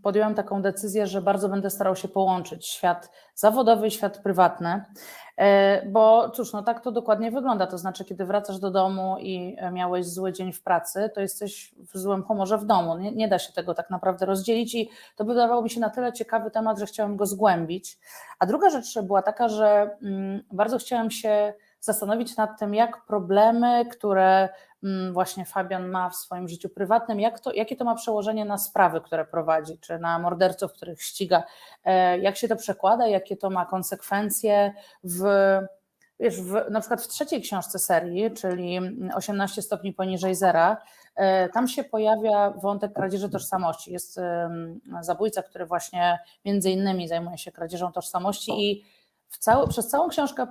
C: podjąłem taką decyzję, że bardzo będę starał się połączyć świat zawodowy i świat prywatny, bo cóż, no tak to dokładnie wygląda, to znaczy kiedy wracasz do domu i miałeś zły dzień w pracy, to jesteś w złym humorze w domu, nie da się tego tak naprawdę rozdzielić i to wydawało mi się na tyle ciekawy temat, że chciałem go zgłębić. A druga rzecz była taka, że bardzo chciałem się zastanowić nad tym, jak problemy, które właśnie Fabian ma w swoim życiu prywatnym, jakie to ma przełożenie na sprawy, które prowadzi, czy na morderców, których ściga, jak się to przekłada, jakie to ma konsekwencje na przykład w trzeciej książce serii, czyli 18 stopni poniżej zera, tam się pojawia wątek kradzieży tożsamości. Jest zabójca, który właśnie między innymi zajmuje się kradzieżą tożsamości i przez całą książkę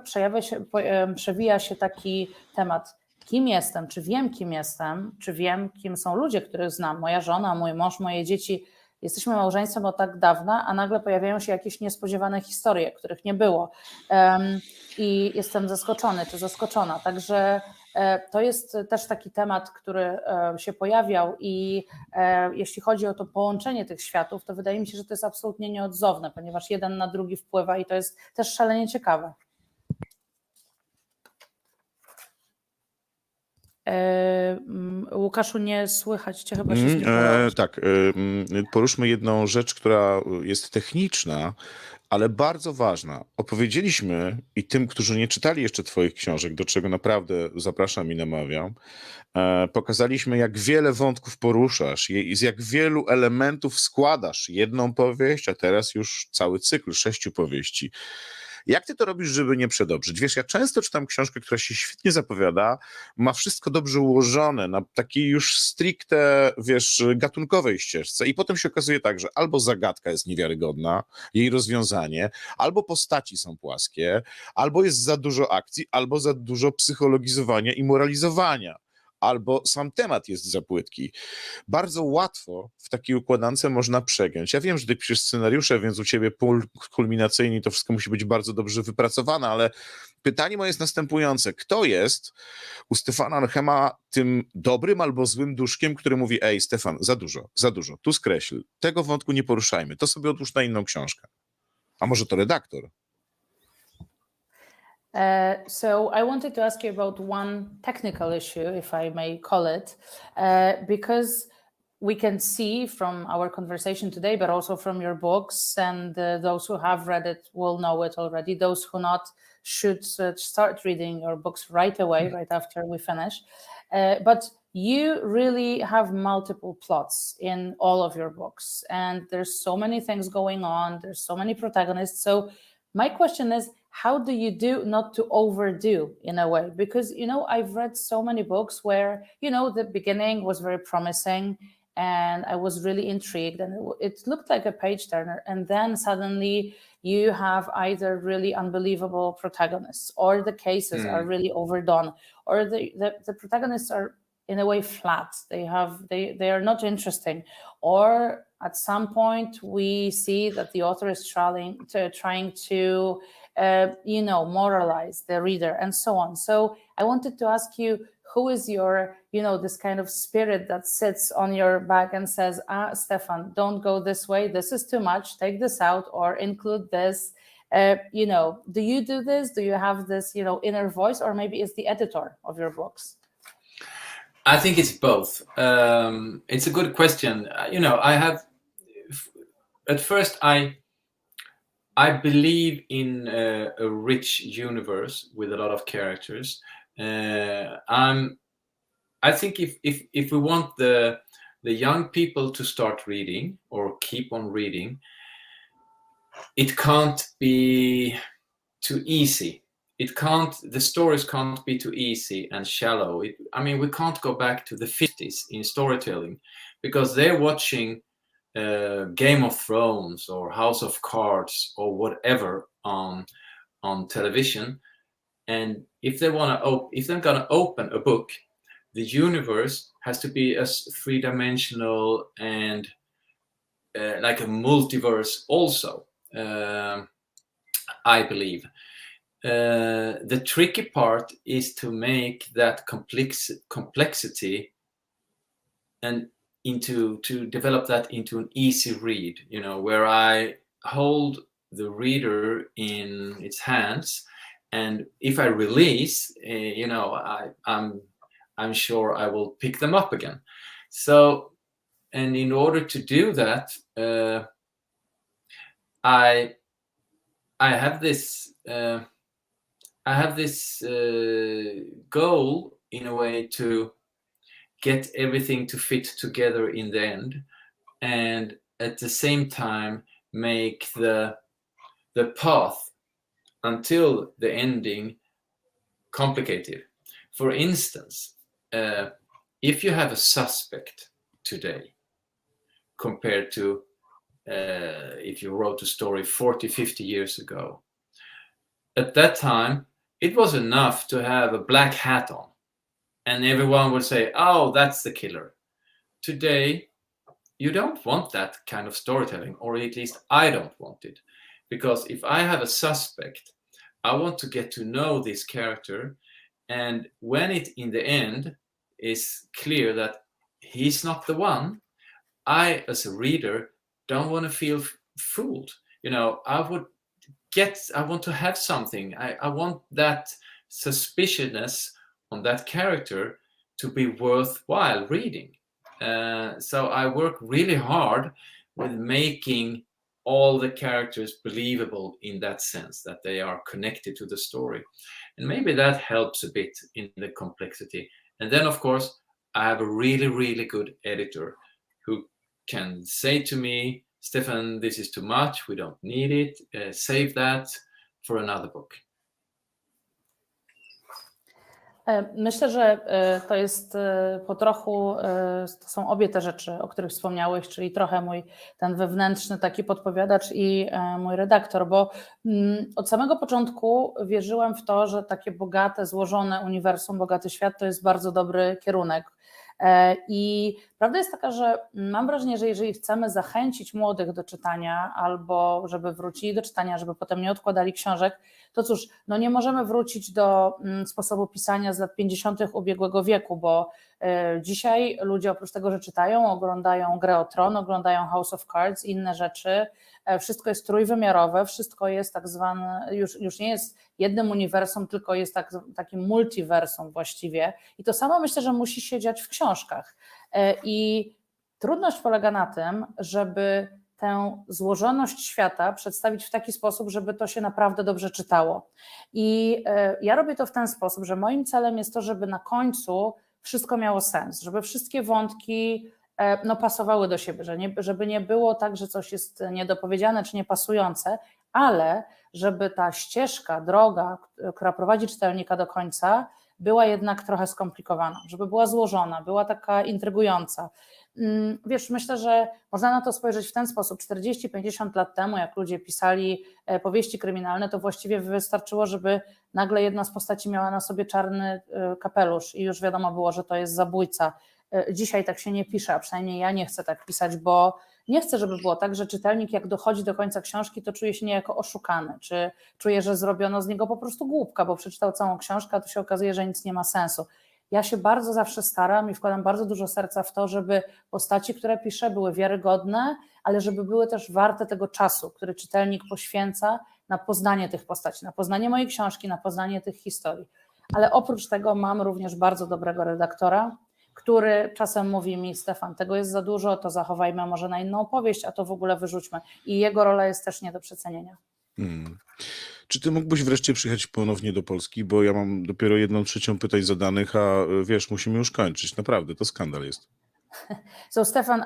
C: przewija się taki temat, kim jestem, czy wiem, kim jestem, czy wiem, kim są ludzie, których znam, moja żona, mój mąż, moje dzieci. Jesteśmy małżeństwem od tak dawna, a nagle pojawiają się jakieś niespodziewane historie, których nie było. I jestem zaskoczony czy zaskoczona. Także to jest też taki temat, który się pojawiał i jeśli chodzi o to połączenie tych światów, to wydaje mi się, że to jest absolutnie nieodzowne, ponieważ jeden na drugi wpływa i to jest też szalenie ciekawe. Łukaszu, nie słychać cię, chyba się zmutowałeś.
A: Tak, poruszmy jedną rzecz, która jest techniczna, ale bardzo ważna. Opowiedzieliśmy i tym, którzy nie czytali jeszcze twoich książek, do czego naprawdę zapraszam i namawiam, pokazaliśmy, jak wiele wątków poruszasz i z jak wielu elementów składasz jedną powieść, a teraz już cały cykl 6 powieści. Jak ty to robisz, żeby nie przedobrzyć? Wiesz, ja często czytam książkę, która się świetnie zapowiada, ma wszystko dobrze ułożone na takiej już stricte, wiesz, gatunkowej ścieżce i potem się okazuje tak, że albo zagadka jest niewiarygodna, jej rozwiązanie, albo postaci są płaskie, albo jest za dużo akcji, albo za dużo psychologizowania i moralizowania, albo sam temat jest za płytki. Bardzo łatwo w takiej układance można przegiąć. Ja wiem, że ty piszesz scenariusze, więc u ciebie kulminacyjnie to wszystko musi być bardzo dobrze wypracowane, ale pytanie moje jest następujące. Kto jest u Stefana Ahnhemema tym dobrym albo złym duszkiem, który mówi: ej, Stefan, za dużo, tu skreśl, tego wątku nie poruszajmy, to sobie odłóż na inną książkę. A może to redaktor?
C: So I wanted to ask you about one technical issue, if I may call it, because we can see from our conversation today, but also from your books, and those who have read it will know it already. Those who not should start reading your books right away, right after we finish. But you really have multiple plots in all of your books, and there's so many things going on. There's so many protagonists. So my question is, how do you do not to overdo in a way? Because, I've read so many books where, the beginning was very promising and I was really intrigued and it looked like a page turner. And then suddenly you have either really unbelievable protagonists or the cases are really overdone or the protagonists are in a way flat. They are not interesting. Or at some point we see that the author is trying to moralize the reader and so on. So I wanted to ask you, who is your, this kind of spirit that sits on your back and says, Stefan, don't go this way. This is too much. Take this out or include this. Do you do this? Do you have this, inner voice, or maybe it's the editor of your books?
B: I think it's both. It's a good question. I have, at first, I believe in a rich universe with a lot of characters, I think if we want the young people to start reading or keep on reading, it can't be too easy. The stories can't be too easy and shallow. We can't go back to the 50s in storytelling, because they're watching Game of Thrones or House of Cards or whatever on television. And if they're gonna open a book, the universe has to be as three-dimensional and like a multiverse also, I believe. The tricky part is to make that complexity and to develop that into an easy read, where I hold the reader in its hands, and if I release, I'm sure I will pick them up again. So, and in order to do that, I have this goal in a way to get everything to fit together in the end, and at the same time make the path until the ending complicated. For instance, if you have a suspect today compared to if you wrote a story 40, 50 years ago, at that time, it was enough to have a black hat on and everyone would say, oh, that's the killer. Today, you don't want that kind of storytelling, or at least I don't want it. Because if I have a suspect, I want to get to know this character. And when it, in the end, is clear that he's not the one, I, as a reader, don't want to feel fooled. I want to have something. I want that suspiciousness on that character to be worthwhile reading. So I work really hard with making all the characters believable in that sense, that they are connected to the story. And maybe that helps a bit in the complexity. And then, of course, I have a really, really good editor who can say to me, Stefan, this is too much, we don't need it, save that for another book.
C: Myślę, że to jest po trochu, to są obie te rzeczy, o których wspomniałeś, czyli trochę mój ten wewnętrzny taki podpowiadacz i mój redaktor, bo od samego początku wierzyłem w to, że takie bogate, złożone uniwersum, bogaty świat to jest bardzo dobry kierunek. I prawda jest taka, że mam wrażenie, że jeżeli chcemy zachęcić młodych do czytania albo żeby wrócili do czytania, żeby potem nie odkładali książek, to cóż, nie możemy wrócić do sposobu pisania z lat 50. ubiegłego wieku, bo dzisiaj ludzie oprócz tego, że czytają, oglądają Grę o Tron, oglądają House of Cards, inne rzeczy, wszystko jest trójwymiarowe, wszystko jest tak zwane, już nie jest jednym uniwersum, tylko jest takim multiversum właściwie i to samo myślę, że musi się dziać w książkach i trudność polega na tym, żeby tę złożoność świata przedstawić w taki sposób, żeby to się naprawdę dobrze czytało. I ja robię to w ten sposób, że moim celem jest to, żeby na końcu wszystko miało sens, żeby wszystkie wątki pasowały do siebie, żeby nie było tak, że coś jest niedopowiedziane czy niepasujące, ale żeby ta ścieżka, droga, która prowadzi czytelnika do końca, była jednak trochę skomplikowana, żeby była złożona, była taka intrygująca. Wiesz, myślę, że można na to spojrzeć w ten sposób. 40-50 lat temu, jak ludzie pisali powieści kryminalne, to właściwie wystarczyło, żeby nagle jedna z postaci miała na sobie czarny kapelusz i już wiadomo było, że to jest zabójca. Dzisiaj tak się nie pisze, a przynajmniej ja nie chcę tak pisać, bo nie chcę, żeby było tak, że czytelnik jak dochodzi do końca książki, to czuje się niejako oszukany, czy czuje, że zrobiono z niego po prostu głupka, bo przeczytał całą książkę, a tu się okazuje, że nic nie ma sensu. Ja się bardzo zawsze staram i wkładam bardzo dużo serca w to, żeby postaci, które piszę, były wiarygodne, ale żeby były też warte tego czasu, który czytelnik poświęca na poznanie tych postaci, na poznanie mojej książki, na poznanie tych historii. Ale oprócz tego mam również bardzo dobrego redaktora, który czasem mówi mi, Stefan, tego jest za dużo, to zachowajmy może na inną opowieść, a to w ogóle wyrzućmy. I jego rola jest też nie do przecenienia.
A: Czy ty mógłbyś wreszcie przyjechać ponownie do Polski, bo ja mam dopiero 1/3 pytań zadanych, a wiesz, musimy już kończyć. Naprawdę, to skandal jest.
C: So Stefan,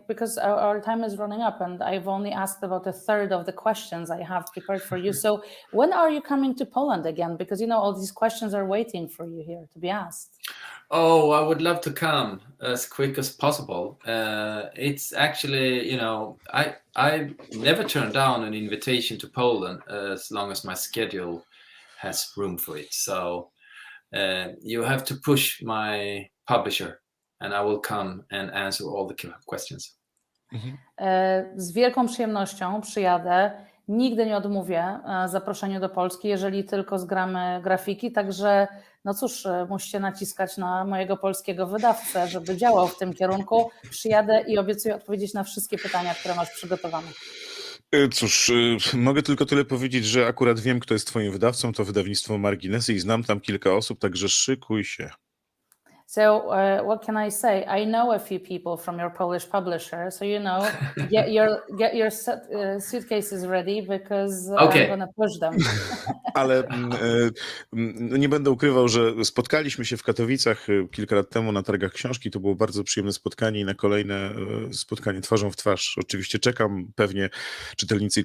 C: because our time is running up and I've only asked about a third of the questions I have prepared for you. So when are you coming to Poland again? Because all these questions are waiting for you here to be asked.
B: Oh, I would love to come as quick as possible. It's actually, I never turn down an invitation to Poland as long as my schedule has room for it. So you have to push my publisher and I will come and answer all the questions.
C: Z wielką przyjemnością przyjadę. Nigdy nie odmówię zaproszeniu do Polski, jeżeli tylko zgramy grafiki, także no cóż, musicie naciskać na mojego polskiego wydawcę, żeby działał w tym kierunku. Przyjadę i obiecuję odpowiedzieć na wszystkie pytania, które masz przygotowane.
A: Cóż, mogę tylko tyle powiedzieć, że akurat wiem, kto jest twoim wydawcą, to wydawnictwo Marginesy i znam tam kilka osób, także szykuj się.
C: So what can I say? I know a few people from your Polish publisher, so get your suitcases ready because
B: Okay.
C: I'm gonna push them.
A: Ale nie będę ukrywał, że spotkaliśmy się w Katowicach kilka lat temu na targach książki. To było bardzo przyjemne spotkanie i na kolejne spotkanie twarzą w twarz. Oczywiście czekam, pewnie czytelnicy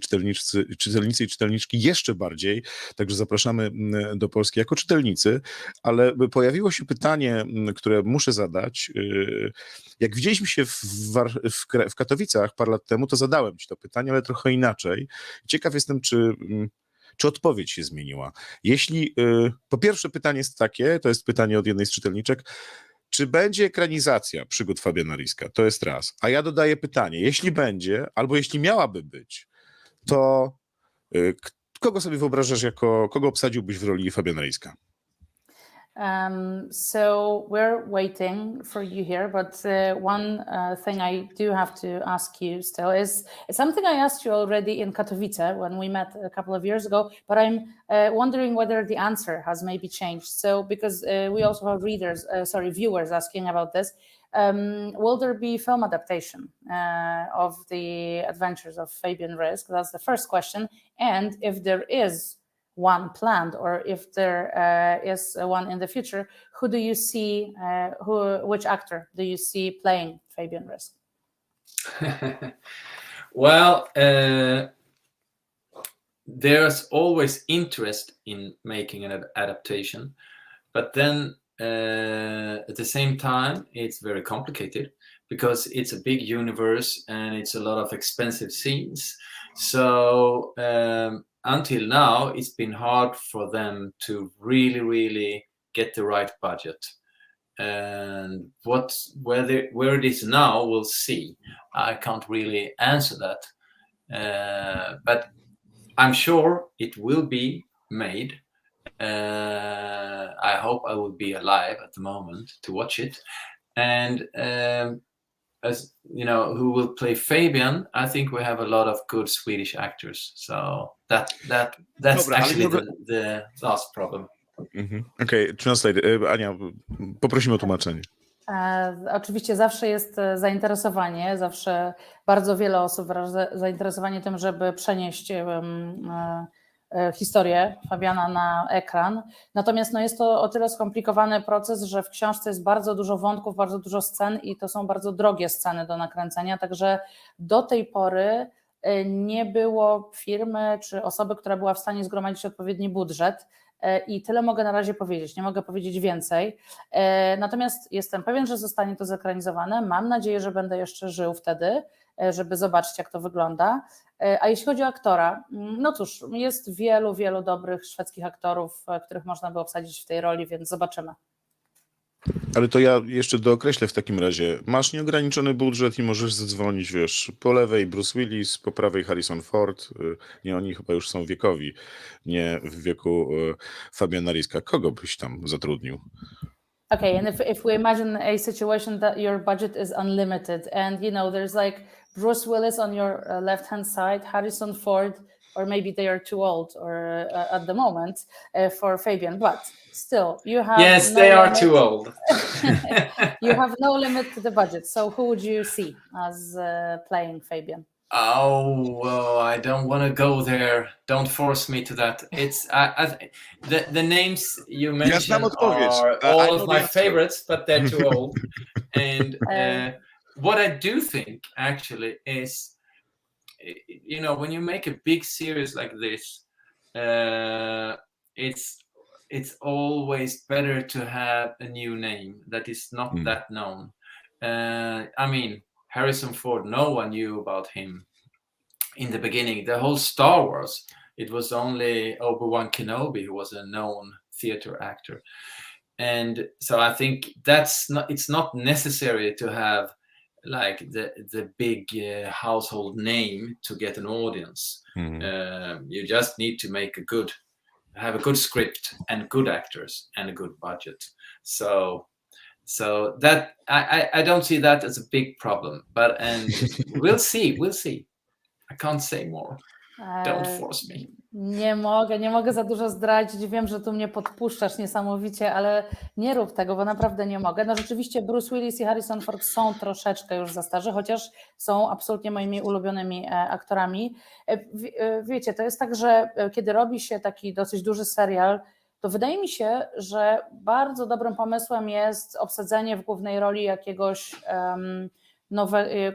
A: i czytelniczki jeszcze bardziej. Także zapraszamy do Polski jako czytelnicy. Ale pojawiło się pytanie, które muszę zadać. Jak widzieliśmy się w Katowicach parę lat temu, to zadałem ci to pytanie, ale trochę inaczej. Ciekaw jestem, czy odpowiedź się zmieniła. Jeśli, po pierwsze pytanie jest takie, to jest pytanie od jednej z czytelniczek, czy będzie ekranizacja przygód Fabiana Riska? To jest raz. A ja dodaję pytanie, jeśli będzie, albo jeśli miałaby być, to kogo sobie wyobrażasz kogo obsadziłbyś w roli Fabiana Riska?
C: So we're waiting for you here, but one thing I do have to ask you still is something I asked you already in Katowice when we met a couple of years ago, but I'm wondering whether the answer has maybe changed. So because we also have viewers asking about this, will there be film adaptation of the adventures of Fabian Risk? That's the first question. And if there is one planned, or if there is one in the future, who do you see, which actor do you see playing Fabian Risk?
B: Well, there's always interest in making an adaptation, but then at the same time, it's very complicated because it's a big universe and it's a lot of expensive scenes. So until now, it's been hard for them to really get the right budget. And where it is now, we'll see. I can't really answer that, but I'm sure it will be made. I hope I will be alive at the moment to watch it. And as you know, who will play Fabian? I think we have a lot of good Swedish actors. So that's
A: Dobra,
B: actually the last problem.
A: Okej, translate. Ania, poprosimy o tłumaczenie.
C: Oczywiście zawsze jest zainteresowanie, zawsze bardzo wiele osób wyraża zainteresowanie tym, żeby przenieść historię Fabiana na ekran. Natomiast jest to o tyle skomplikowany proces, że w książce jest bardzo dużo wątków, bardzo dużo scen i to są bardzo drogie sceny do nakręcenia, także do tej pory nie było firmy czy osoby, która była w stanie zgromadzić odpowiedni budżet. I tyle mogę na razie powiedzieć, nie mogę powiedzieć więcej. Natomiast jestem pewien, że zostanie to zekranizowane. Mam nadzieję, że będę jeszcze żył wtedy, żeby zobaczyć, jak to wygląda. A jeśli chodzi o aktora, no cóż, jest wielu dobrych szwedzkich aktorów, których można by obsadzić w tej roli, więc zobaczymy.
A: Ale to ja jeszcze dookreślę w takim razie. Masz nieograniczony budżet i możesz zadzwonić, wiesz, po lewej Bruce Willis, po prawej Harrison Ford. Nie, oni chyba już są wiekowi, nie w wieku Fabiana Riska. Kogo byś tam zatrudnił?
C: Okay, and if we imagine a situation that your budget is unlimited and there's like Bruce Willis on your left-hand side, Harrison Ford, or maybe they are too old or at the moment for Fabian, but still you have
B: they are too old.
C: You have no limit to the budget. So who would you see as playing Fabian?
B: Oh, well, I don't want to go there. Don't force me to that. It's the names you
A: Ja znam
B: mentioned
A: odpowiedź.
B: are
A: I
B: all
A: know
B: of
A: the
B: my
A: answer.
B: favorites, but they're too old. And
C: Uh,
B: what I do think actually is, when you make a big series like this, it's always better to have a new name that is not that known. I mean, Harrison Ford, no one knew about him in the beginning. The whole Star Wars, it was only Obi-Wan Kenobi who was a known theater actor. And so I think it's not necessary to have like the big household name to get an audience. You just need to have a good script and good actors and a good budget. So that I don't see that as a big problem, and we'll see. I can't say more. Don't force me.
C: Nie mogę za dużo zdradzić. Wiem, że tu mnie podpuszczasz niesamowicie, ale nie rób tego, bo naprawdę nie mogę. No rzeczywiście Bruce Willis i Harrison Ford są troszeczkę już za starzy, chociaż są absolutnie moimi ulubionymi aktorami. Wiecie, to jest tak, że kiedy robi się taki dosyć duży serial, to wydaje mi się, że bardzo dobrym pomysłem jest obsadzenie w głównej roli jakiegoś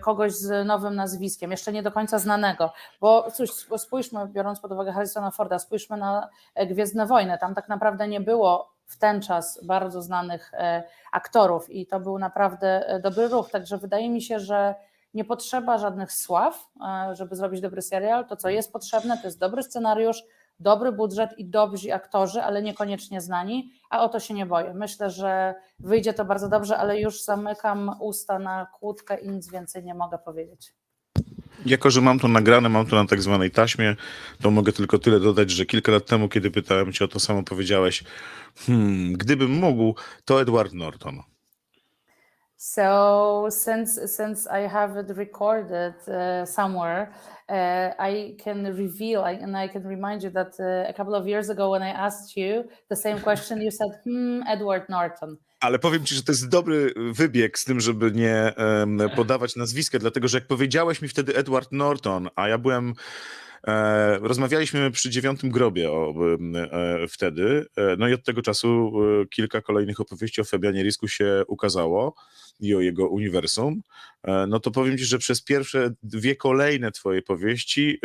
C: kogoś z nowym nazwiskiem, jeszcze nie do końca znanego, bo cóż, spójrzmy, biorąc pod uwagę Harrisona Forda, spójrzmy na Gwiezdne Wojny, tam tak naprawdę nie było w ten czas bardzo znanych aktorów i to był naprawdę dobry ruch, także wydaje mi się, że nie potrzeba żadnych sław, żeby zrobić dobry serial, to co jest potrzebne to jest dobry scenariusz, dobry budżet i dobrzy aktorzy, ale niekoniecznie znani, a o to się nie boję. Myślę, że wyjdzie to bardzo dobrze, ale już zamykam usta na kłódkę i nic więcej nie mogę powiedzieć.
A: Jako że mam to nagrane, mam to na tak zwanej taśmie, to mogę tylko tyle dodać, że kilka lat temu, kiedy pytałem cię o to samo, powiedziałeś, gdybym mógł, to Edward Norton.
C: So since I have it recorded somewhere, I can reveal and I can remind you that a couple of years ago when I asked you the same question, you said, Edward Norton.
A: Ale powiem ci, że to jest dobry wybieg z tym, żeby nie podawać nazwiska, dlatego że jak powiedziałeś mi wtedy Edward Norton, a ja byłem... Rozmawialiśmy przy 9. grobie wtedy, no i od tego czasu kilka kolejnych opowieści o Fabianie Risku się ukazało i o jego uniwersum, no to powiem ci, że przez pierwsze 2 kolejne twoje powieści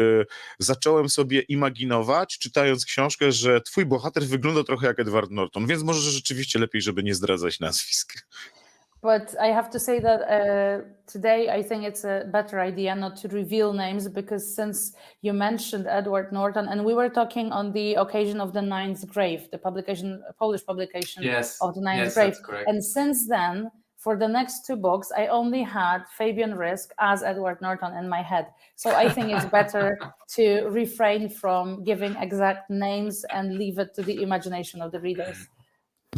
A: zacząłem sobie imaginować, czytając książkę, że twój bohater wygląda trochę jak Edward Norton, więc może rzeczywiście lepiej, żeby nie zdradzać nazwisk.
C: But I have to say that today I think it's a better idea not to reveal names because since you mentioned Edward Norton and we were talking on the occasion of the Ninth Grave, the Polish publication of the Ninth Grave.
B: That's correct.
C: And since then, for the next 2 books, I only had Fabian Risk as Edward Norton in my head. So I think it's better to refrain from giving exact names and leave it to the imagination of the readers.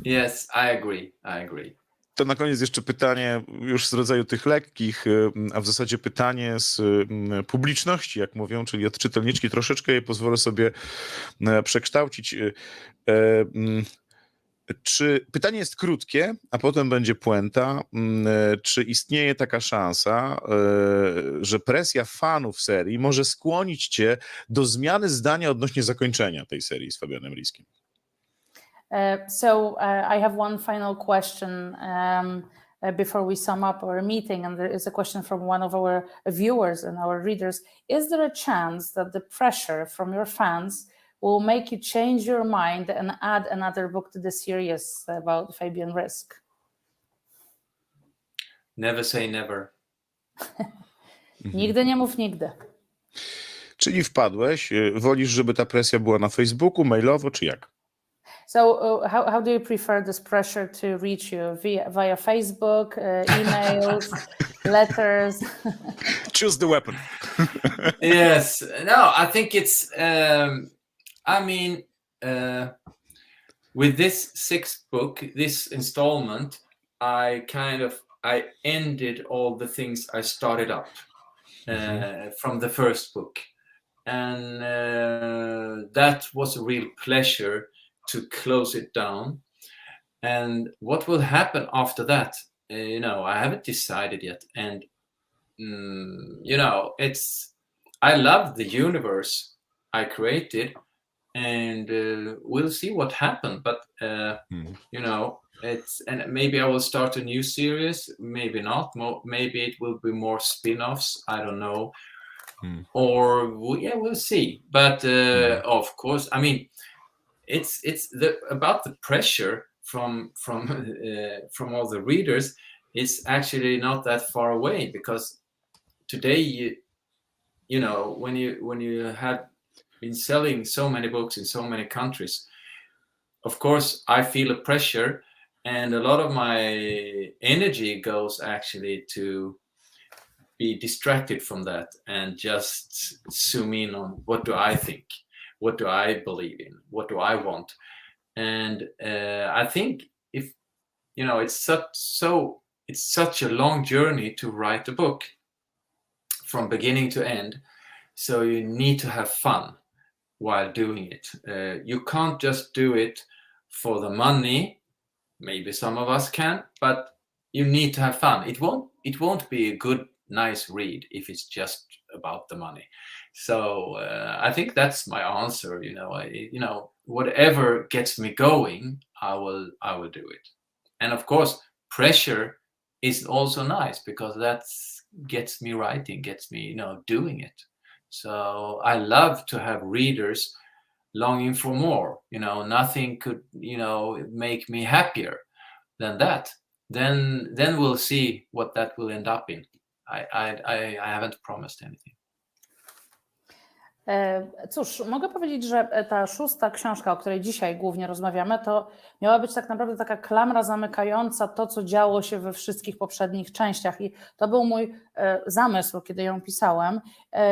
B: Yes, I agree.
A: To na koniec jeszcze pytanie już z rodzaju tych lekkich, a w zasadzie pytanie z publiczności, jak mówią, czyli od czytelniczki. Troszeczkę je pozwolę sobie przekształcić. Pytanie jest krótkie, a potem będzie puenta. Czy istnieje taka szansa, że presja fanów serii może skłonić cię do zmiany zdania odnośnie zakończenia tej serii z Fabianem Riskiem?
C: So I have one final question before we sum up our meeting, and there is a question from one of our viewers and our readers. Is there a chance that the pressure from your fans will make you change your mind and add another book to the series about Fabian Risk?
B: Never say never.
C: Nigdy nie mów nigdy.
A: Czyli wpadłeś, wolisz, żeby ta presja była na Facebooku, mailowo, czy jak?
C: So how do you prefer this pressure to reach you? Via Facebook, emails, letters?
A: Choose the weapon.
B: Yes. No, I think it's, with this 6th book, this installment, I ended all the things I started up from the first book. And that was a real pleasure to close it down. And what will happen after that, I haven't decided yet. And, I love the universe I created, and we'll see what happened. But you know, and maybe I will start a new series, maybe not. Maybe it will be more spin-offs. I don't know. Or we'll see. But of course, I mean, it's about the pressure from all the readers is actually not that far away, because today you know, when you have been selling so many books in so many countries, of course I feel a pressure, and a lot of my energy goes actually to be distracted from that and just zoom in on what do I think, what do I believe in, what do I want. And I think, if you know, it's such a long journey to write a book from beginning to end, so you need to have fun while doing it. You can't just do it for the money. Maybe some of us can, but you need to have fun. It won't be a good, nice read if it's just about the money. So I think that's my answer. You know, whatever gets me going, I will do it. And of course, pressure is also nice, because that gets me writing, gets me, you know, doing it. So I love to have readers longing for more. You know, nothing could, you know, make me happier than that. Then we'll see what that will end up in. I haven't promised anything.
C: Cóż, mogę powiedzieć, że ta szósta książka, o której dzisiaj głównie rozmawiamy, to miała być tak naprawdę taka klamra zamykająca to, co działo się we wszystkich poprzednich częściach, i to był mój zamysł, kiedy ją pisałem,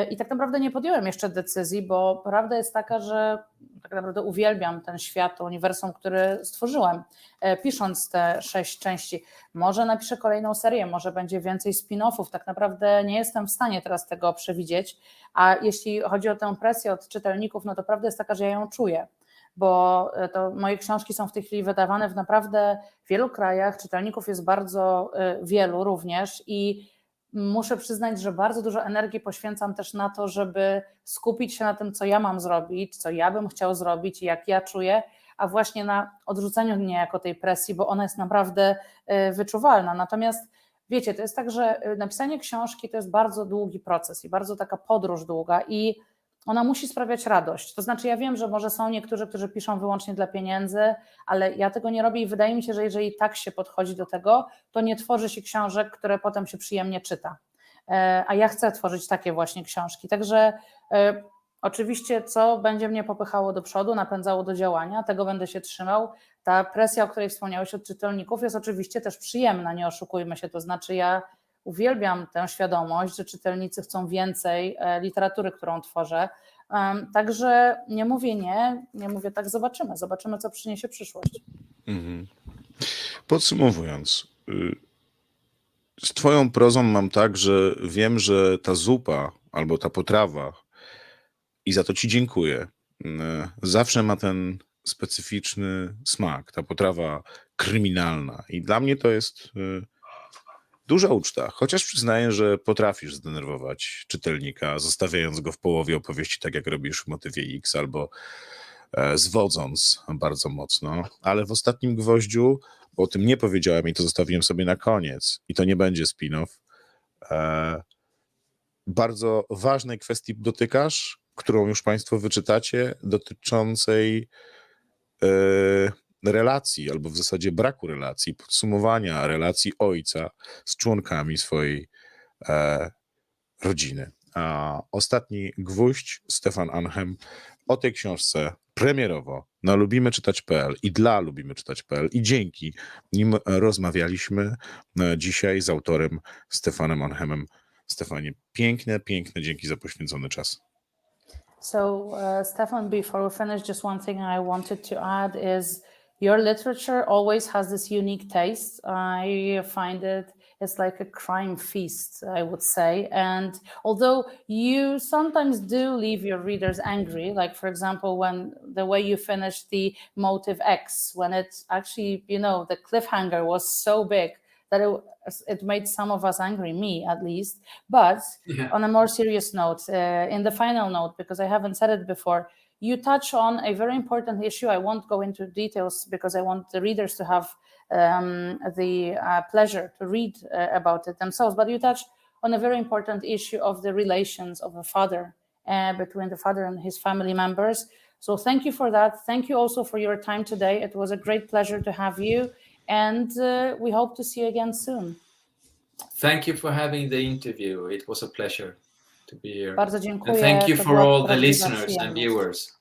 C: i tak naprawdę nie podjąłem jeszcze decyzji, bo prawda jest taka, że tak naprawdę uwielbiam ten świat, to uniwersum, który stworzyłem, pisząc te 6 części. Może napiszę kolejną serię, może będzie więcej spin-offów, tak naprawdę nie jestem w stanie teraz tego przewidzieć, a jeśli chodzi o tę presję od czytelników, no to prawda jest taka, że ja ją czuję, bo to moje książki są w tej chwili wydawane w naprawdę wielu krajach, czytelników jest bardzo wielu również, i muszę przyznać, że bardzo dużo energii poświęcam też na to, żeby skupić się na tym, co ja mam zrobić, co ja bym chciał zrobić i jak ja czuję, a właśnie na odrzuceniu niejako tej presji, bo ona jest naprawdę wyczuwalna. Natomiast wiecie, to jest tak, że napisanie książki to jest bardzo długi proces i bardzo taka podróż długa, i ona musi sprawiać radość. To znaczy, ja wiem, że może są niektórzy, którzy piszą wyłącznie dla pieniędzy, ale ja tego nie robię i wydaje mi się, że jeżeli tak się podchodzi do tego, to nie tworzy się książek, które potem się przyjemnie czyta. A ja chcę tworzyć takie właśnie książki. Także oczywiście, co będzie mnie popychało do przodu, napędzało do działania, tego będę się trzymał. Ta presja, o której wspomniałeś od czytelników, jest oczywiście też przyjemna, nie oszukujmy się, to znaczy ja uwielbiam tę świadomość, że czytelnicy chcą więcej literatury, którą tworzę, także nie mówię nie mówię tak, zobaczymy, co przyniesie przyszłość.
A: Podsumowując, z twoją prozą mam tak, że wiem, że ta zupa albo ta potrawa, i za to ci dziękuję, zawsze ma ten specyficzny smak, ta potrawa kryminalna, i dla mnie to jest duża uczta, chociaż przyznaję, że potrafisz zdenerwować czytelnika, zostawiając go w połowie opowieści, tak jak robisz w motywie X, albo zwodząc bardzo mocno, ale w Ostatnim Gwoździu, bo o tym nie powiedziałem i to zostawiłem sobie na koniec, i to nie będzie spin-off, bardzo ważnej kwestii dotykasz, którą już Państwo wyczytacie, dotyczącej relacji, albo w zasadzie braku relacji, podsumowania relacji ojca z członkami swojej rodziny. A Ostatni gwóźdź, Stefan Ahnhemem, o tej książce premierowo na lubimeczytać.pl i dla lubimeczytać.pl i dzięki nim rozmawialiśmy dzisiaj z autorem Stefanem Ahnhemem. Stefanie, piękne dzięki za poświęcony czas.
C: So, Stefan, before we finish, just one thing I wanted to add is your literature always has this unique taste. I find it's like a crime feast, I would say. And although you sometimes do leave your readers angry, like for example, when the way you finish the Motive X, when it's actually, you know, the cliffhanger was so big that it made some of us angry, me at least. But on a more serious note, in the final note, because I haven't said it before, you touch on a very important issue. I won't go into details because I want the readers to have the pleasure to read about it themselves. But you touch on a very important issue of the relations of a father between the father and his family members. So thank you for that. Thank you also for your time today. It was a great pleasure to have you, and we hope to see you again soon.
B: Thank you for having the interview. It was a pleasure to be here.
C: Bardzo dziękuję.
B: And thank you
C: To
B: for
C: była
B: all the
C: prawdziwa
B: listeners and
C: przyjemność.
B: viewers.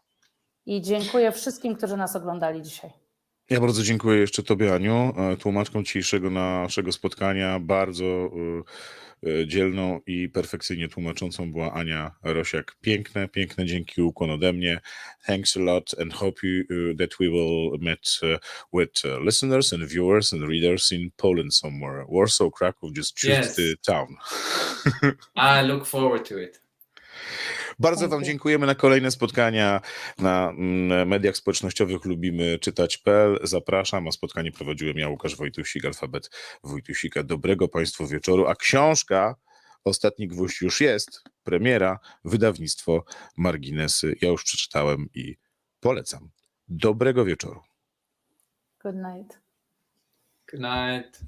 C: I dziękuję wszystkim, którzy nas oglądali dzisiaj.
A: Ja bardzo dziękuję jeszcze Tobie, Aniu, tłumaczką dzisiejszego naszego spotkania. Bardzo dzielną i perfekcyjnie tłumaczącą była Ania Rosiak. Piękne, piękne dzięki, ukłon ode mnie. Thanks a lot and hope that we will meet with listeners and viewers and readers in Poland somewhere. Warsaw, Kraków, just choose the town.
B: I look forward to it.
A: Bardzo Wam dziękujemy. Na kolejne spotkania na mediach społecznościowych lubimy czytać.pl. Zapraszam, a spotkanie prowadziłem ja, Łukasz Wojtusik, alfabet Wojtusika. Dobrego Państwu wieczoru, a książka Ostatni gwóźdź już jest, premiera, wydawnictwo Marginesy. Ja już przeczytałem i polecam. Dobrego wieczoru.
C: Good night.
B: Good night.